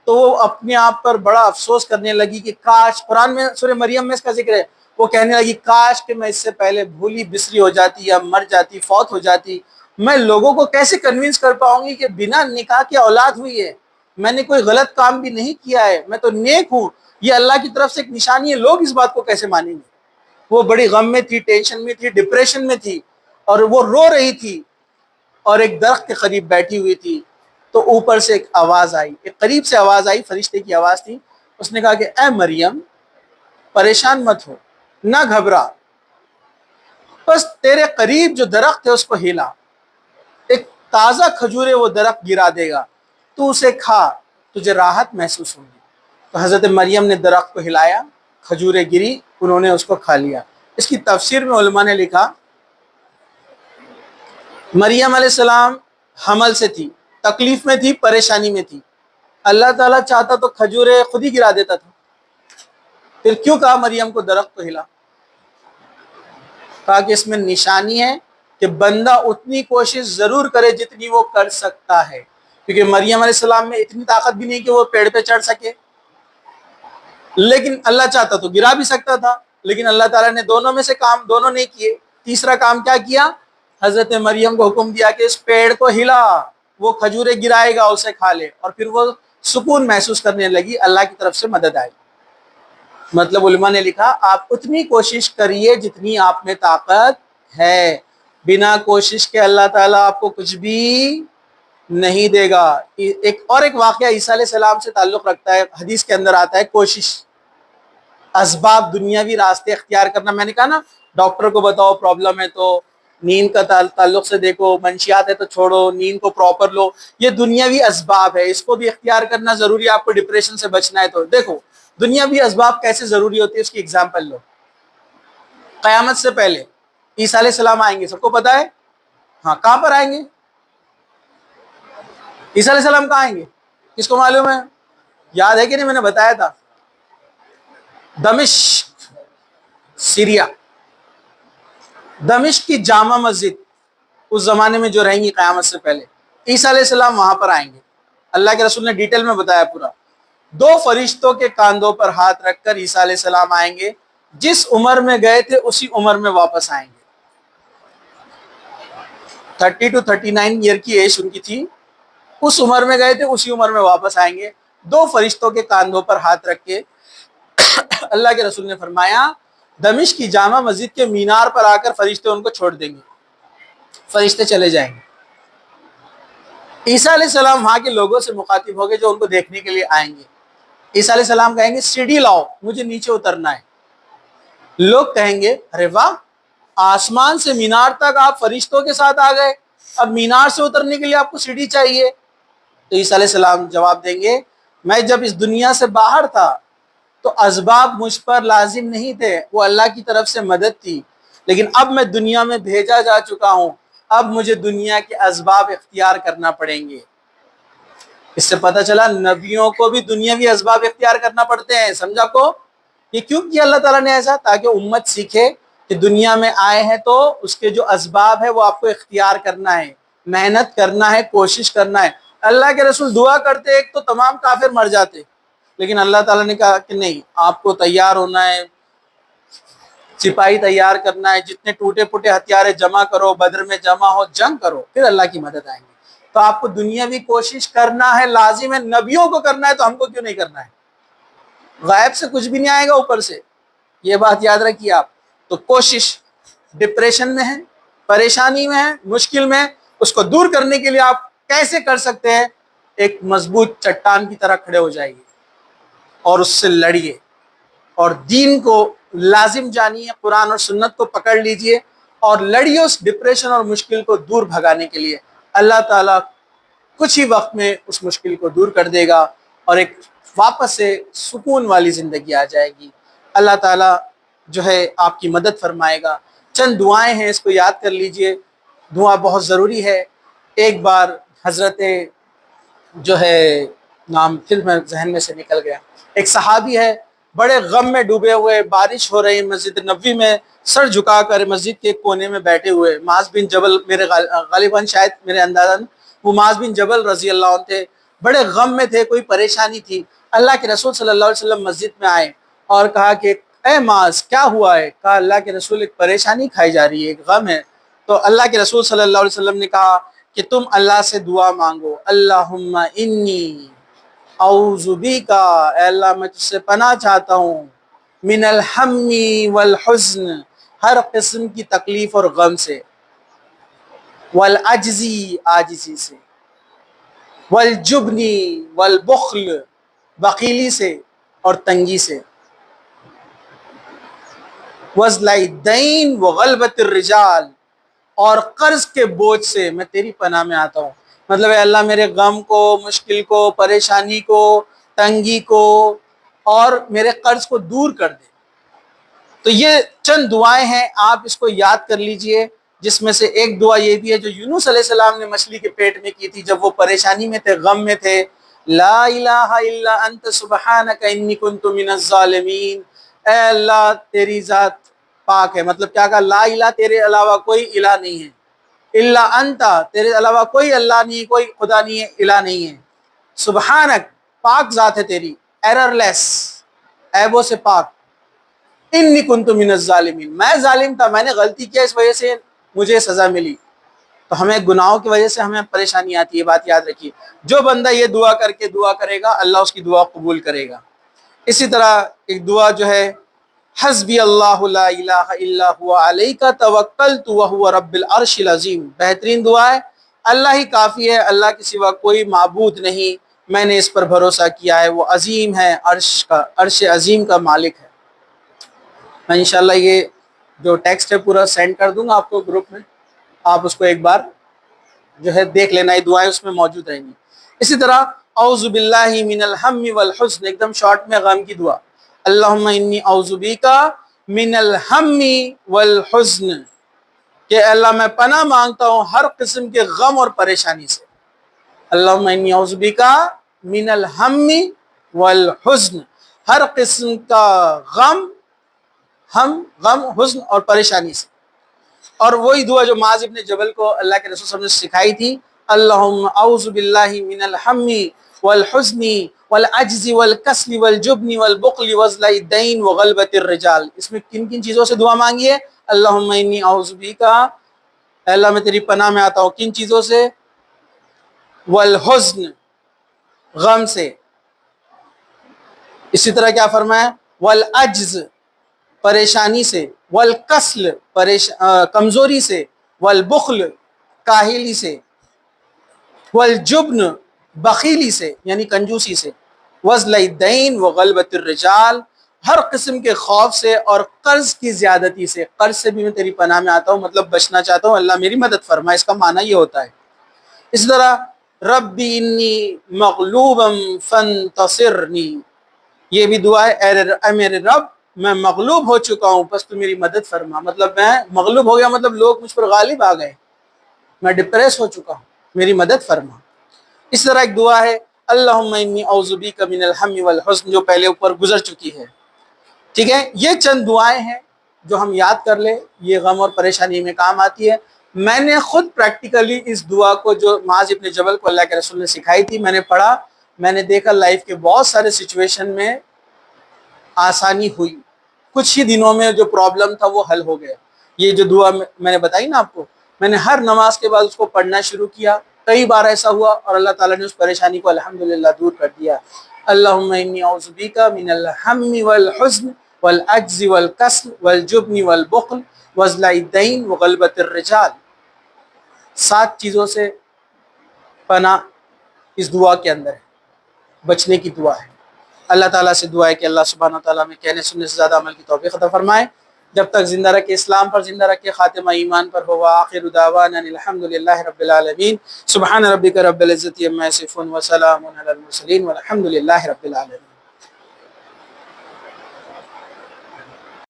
تو وہ اپنے آپ پر بڑا افسوس کرنے لگی کہ کاش، قرآن میں سورہ مریم میں اس کا ذکر ہے، وہ کہنے لگی کاش کہ میں اس سے پہلے بھولی بسری ہو جاتی یا مر جاتی، فوت ہو جاتی. میں لوگوں کو کیسے کنونس کر پاؤں گی کہ بنا نکاح کے اولاد ہوئی ہے، میں نے کوئی غلط کام بھی نہیں کیا ہے، میں تو نیک ہوں، یہ اللہ کی طرف سے ایک نشانی ہے، لوگ اس بات کو کیسے مانیں گے. وہ بڑی غم میں تھی، ٹینشن میں تھی، ڈپریشن میں تھی، اور وہ رو رہی تھی اور ایک درخت کے قریب بیٹھی ہوئی تھی. تو اوپر سے ایک آواز آئی، ایک قریب سے آواز آئی، فرشتے کی آواز تھی. اس نے کہا کہ اے مریم پریشان مت ہو، نہ گھبرا، بس تیرے قریب جو درخت ہے اس کو ہلا، ایک تازہ کھجور وہ درخت گرا دے گا، تو اسے کھا، تجھے راحت محسوس ہوگی. تو حضرت مریم نے درخت کو ہلایا، کھجوریں گری، انہوں نے اس کو کھا لیا. اس کی تفسیر میں علماء نے لکھا مریم علیہ السلام حمل سے تھی، تکلیف میں تھی، پریشانی میں تھی. اللہ تعالیٰ چاہتا تو کھجوریں خود ہی گرا دیتا تھا، پھر کیوں کہا مریم کو درخت کو ہلا؟ کہا کہ اس میں نشانی ہے کہ بندہ اتنی کوشش ضرور کرے جتنی وہ کر سکتا ہے، کیونکہ مریم علیہ السلام میں اتنی طاقت بھی نہیں کہ وہ پیڑ پہ چڑھ سکے، لیکن اللہ چاہتا تو گرا بھی سکتا تھا، لیکن اللہ تعالیٰ نے دونوں میں سے کام دونوں نہیں کیے. تیسرا کام کیا کیا؟ حضرت مریم کو حکم دیا کہ اس پیڑ کو ہلا، وہ کھجوریں گرائے گا، اسے کھا لے، اور پھر وہ سکون محسوس کرنے لگی، اللہ کی طرف سے مدد آئی. مطلب علماء نے لکھا آپ اتنی کوشش کریے جتنی آپ میں طاقت ہے، بنا کوشش کے اللہ تعالیٰ آپ کو کچھ بھی نہیں دے گا. ایک واقعہ عیسیٰ علیہ السلام سے تعلق رکھتا ہے، حدیث کے اندر آتا ہے کوشش، اسباب، دنیاوی راستے اختیار کرنا. میں نے کہا نا ڈاکٹر کو بتاؤ پرابلم ہے تو نیند کا تعلق سے دیکھو، منشیات ہے تو چھوڑو، نیند کو پراپر لو، یہ دنیاوی اسباب ہے، اس کو بھی اختیار کرنا ضروری ہے. آپ کو ڈپریشن سے بچنا ہے تو دیکھو دنیاوی اسباب کیسے ضروری ہوتی ہے، اس کی اگزامپل لو. قیامت سے پہلے عیسیٰ علیہ السلام آئیں گے، سب کو پتا ہے؟ ہاں، کہاں پر آئیں گے عیسیٰ علیہ السلام؟ کہاں آئیں گے؟ کس کو معلوم ہے؟ یاد ہے کہ نہیں؟ میں نے بتایا تھا دمشق، سیریا، دمشق کی جامع مسجد اس زمانے میں جو رہیں گی قیامت سے پہلے، عیسیٰ علیہ السلام وہاں پر آئیں گے. اللہ کے رسول نے ڈیٹیل میں بتایا پورا. 2 فرشتوں کے کاندھوں پر ہاتھ رکھ کر عیسیٰ علیہ السلام آئیں گے، جس عمر میں گئے تھے اسی عمر میں واپس آئیں گے. 30 to 39 ایئر کی ایج ان کی تھی، اس عمر میں گئے تھے اسی عمر میں واپس آئیں گے. 2 فرشتوں کے کاندھوں پر ہاتھ رکھ کے اللہ کے رسول نے فرمایا دمشق کی جامع مسجد کے مینار پر آ کر فرشتے ان کو چھوڑ دیں گے، فرشتے چلے جائیں گے. عیسیٰ علیہ السلام وہاں کے لوگوں سے مخاطب ہو گئے جو ان کو دیکھنے کے لیے آئیں گے. عیسیٰ علیہ السلام کہیں گے سیڑھی لاؤ، مجھے نیچے اترنا ہے. لوگ کہیں گے ارے واہ، آسمان سے مینار تک آپ فرشتوں کے ساتھ آ گئے، اب مینار سے اترنے کے لیے آپ کو سیڑھی چاہیے. تو عیسیٰ علیہ السلام جواب دیں گے میں جب اس دنیا سے باہر تھا تو اسباب مجھ پر لازم نہیں تھے، وہ اللہ کی طرف سے مدد تھی، لیکن اب میں دنیا میں بھیجا جا چکا ہوں، اب مجھے دنیا کے اسباب اختیار کرنا پڑیں گے. اس سے پتہ چلا نبیوں کو بھی دنیاوی اسباب اختیار کرنا پڑتے ہیں. سمجھا کو یہ کیوں کیا اللہ تعالیٰ نے ایسا؟ تاکہ امت سیکھے کہ دنیا میں آئے ہیں تو اس کے جو اسباب ہے وہ آپ کو اختیار کرنا ہے، محنت کرنا ہے، کوشش کرنا ہے. اللہ کے رسول دعا کرتے ایک تو تمام کافر مر جاتے، لیکن اللہ تعالیٰ نے کہا کہ نہیں، آپ کو تیار ہونا ہے، سپاہی تیار کرنا ہے، جتنے ٹوٹے پھوٹے ہتھیار جمع کرو، بدر میں جمع ہو، جنگ کرو، پھر اللہ کی مدد آئیں گی. تو آپ کو دنیاوی کوشش کرنا ہے، لازم ہے. نبیوں کو کرنا ہے تو ہم کو کیوں نہیں کرنا ہے؟ غائب سے کچھ بھی نہیں آئے گا اوپر سے، یہ بات یاد رکھیے آپ. تو کوشش، ڈپریشن میں ہے، پریشانی میں ہے، مشکل میں، اس کو دور کرنے کے لیے آپ کیسے کر سکتے ہیں؟ ایک مضبوط چٹان کی طرح کھڑے ہو جائیے اور اس سے لڑیے، اور دین کو لازم جانیے، قرآن اور سنت کو پکڑ لیجئے اور لڑیے اس ڈپریشن اور مشکل کو دور بھگانے کے لیے. اللہ تعالیٰ کچھ ہی وقت میں اس مشکل کو دور کر دے گا اور ایک واپس سے سکون والی زندگی آ جائے گی. اللہ تعالیٰ جو ہے آپ کی مدد فرمائے گا. چند دعائیں ہیں، اس کو یاد کر لیجئے، دعا بہت ضروری ہے. ایک بار حضرت جو ہے، نام پھر میں ذہن میں سے نکل گیا، ایک صحابی ہے بڑے غم میں ڈوبے ہوئے، بارش ہو رہی، مسجد نبوی میں سر جھکا کر مسجد کے کونے میں بیٹھے ہوئے، معاذ بن جبل، میرے غالباً شاید میرے اندازاً وہ معاذ بن جبل رضی اللہ عنہ تھے، بڑے غم میں تھے، کوئی پریشانی تھی۔ اللہ کے رسول صلی اللہ علیہ وسلم مسجد میں آئے اور کہا کہ اے معاذ کیا ہوا ہے؟ کہا اللہ کے رسول ایک پریشانی کھائی جا رہی ہے، ایک غم ہے۔ تو اللہ کے رسول صلی اللہ علیہ وسلم نے کہا کہ تم اللہ سے دعا مانگو، اللہم انی اعوذ بکا، اے اللہ میں تجھ سے پناہ چاہتا ہوں، من الہم والحزن، ہر قسم کی تکلیف اور غم سے، والعجزی، عاجزی سے، والجبن والبخل، بخیلی سے اور تنگی سے، وضلع الدین وغلبۃ الرجال، اور قرض کے بوجھ سے میں تیری پناہ میں آتا ہوں۔ مطلب اے اللہ میرے غم کو، مشکل کو، پریشانی کو، تنگی کو اور میرے قرض کو دور کر دے۔ تو یہ چند دعائیں ہیں، آپ اس کو یاد کر لیجئے، جس میں سے ایک دعا یہ بھی ہے جو یونس علیہ السلام نے مچھلی کے پیٹ میں کی تھی جب وہ پریشانی میں تھے، غم میں تھے، لا الہ الا انت سبحانک انی کنت من الظالمین، اے اللہ تیری ذات پاک ہے۔ مطلب کیا کہا؟ لا الہ، تیرے علاوہ کوئی الہ نہیں ہے، الا انت، تیرے علاوہ کوئی اللہ نہیں ہے، کوئی خدا نہیں ہے، الہ نہیں ہے، سبحانک، پاک ذات ہے تیری، ایرر لیس، عیبوں سے پاک، انی کنت من الظالمین، میں ظالم تھا، میں نے غلطی کیا، اس وجہ سے مجھے سزا ملی۔ تو ہمیں گناہوں کی وجہ سے ہمیں پریشانی آتی ہے، بات یاد رکھیے۔ جو بندہ یہ دعا کر کے دعا کرے گا اللہ اس کی دعا قبول کرے گا۔ اسی طرح ایک دعا جو ہے حسبی اللہ لا الہ الا هو علیہ توکلت وہو رب العرش العظیم، بہترین دعا ہے، اللہ ہی کافی ہے، اللہ کے سوا کوئی معبود نہیں، میں نے اس پر بھروسہ کیا ہے، وہ عظیم ہے، عرش عظیم کا مالک ہے۔ میں انشاءاللہ یہ جو ٹیکسٹ ہے پورا سینڈ کر دوں گا آپ کو گروپ میں، آپ اس کو ایک بار جو ہے دیکھ لینا، یہ دعائیں اس میں موجود رہیں گی۔ اسی طرح اعوذ باللہ من الہم والحزن، ایک دم شارٹ میں غم کی دعا، اللہم انی اعوذ بکا من الہم والحزن، کہ اللہ میں پناہ مانگتا ہوں ہر قسم کے غم اور پریشانی سے، اللہم انی اعوذ بکا من الہم والحزن، ہر قسم کا غم، حزن اور پریشانی سے۔ اور وہی دعا جو معاذ بن جبل کو اللہ کے رسول صلی اللہ علیہ وسلم نے سکھائی تھی، اللہم اعوذ باللہ من الہم والحزن والعجز والکسل والجبن والبخل وضلع الدین وغلبۃ الرجال۔ اس میں کن کن چیزوں سے دعا مانگی ہے؟ اللہم انی اعوذ بکا، اے اللہ میں تیری پناہ میں آتا ہوں، کن چیزوں سے؟ والحزن، غم سے، اسی طرح کیا فرمایا؟ والعجز، پریشانی سے، والکسل، کمزوری سے، والبخل، کاہلی سے، والجبن، بخیلی سے یعنی کنجوسی سے، وضلع الدین وغلبۃ الرجال، ہر قسم کے خوف سے اور قرض کی زیادتی سے، قرض سے بھی میں تیری پناہ میں آتا ہوں، مطلب بچنا چاہتا ہوں، اللہ میری مدد فرما، اس کا معنی یہ ہوتا ہے۔ اس طرح ربی انی مغلوبا فانتصرنی، یہ بھی دعا ہے، اے میرے رب میں مغلوب ہو چکا ہوں بس تو میری مدد فرما، مطلب میں مغلوب ہو گیا، مطلب لوگ مجھ پر غالب آ گئے، میں ڈپریس ہو چکا ہوں، میری مدد فرما۔ اس طرح ایک دعا ہے اللہم انی اعوذ بک من الہم والحزن، جو پہلے اوپر گزر چکی ہے، ٹھیک ہے۔ یہ چند دعائیں ہیں جو ہم یاد کر لیں، یہ غم اور پریشانی میں کام آتی ہے۔ میں نے خود پریکٹیکلی اس دعا کو جو معاذ ابن جبل کو اللہ کے رسول نے سکھائی تھی، میں نے پڑھا، میں نے دیکھا لائف کے بہت سارے سچویشن میں آسانی ہوئی، کچھ ہی دنوں میں جو پرابلم تھا وہ حل ہو گیا۔ یہ جو دعا میں نے بتائی نا آپ کو، میں نے ہر نماز کے بعد اس کو پڑھنا شروع کیا، کئی بار ایسا ہوا اور اللہ تعالیٰ نے اس پریشانی کو الحمدللہ دور کر دیا۔ اللہم انی اعوذ بک من الہم والحزن والعجز والکسل والجبن والبخل وضلع الدین وغلبۃ الرجال، 7 چیزوں سے پناہ اس دعا کے اندر ہے، بچنے کی دعا ہے۔ اللہ تعالیٰ سے دعا ہے کہ اللہ سبحانہ تعالیٰ میں کہنے سننے سے زیادہ عمل کی توفیق عطا فرمائے، جب تک زندہ رکھے اسلام پر زندہ رکھے، خاتمہ ایمان پر ہو، آخر دعوانا الحمدللہ رب العالمین، سبحان ربک رب العزت عما یصفون وسلام علی المرسلین والحمدللہ رب العالمین۔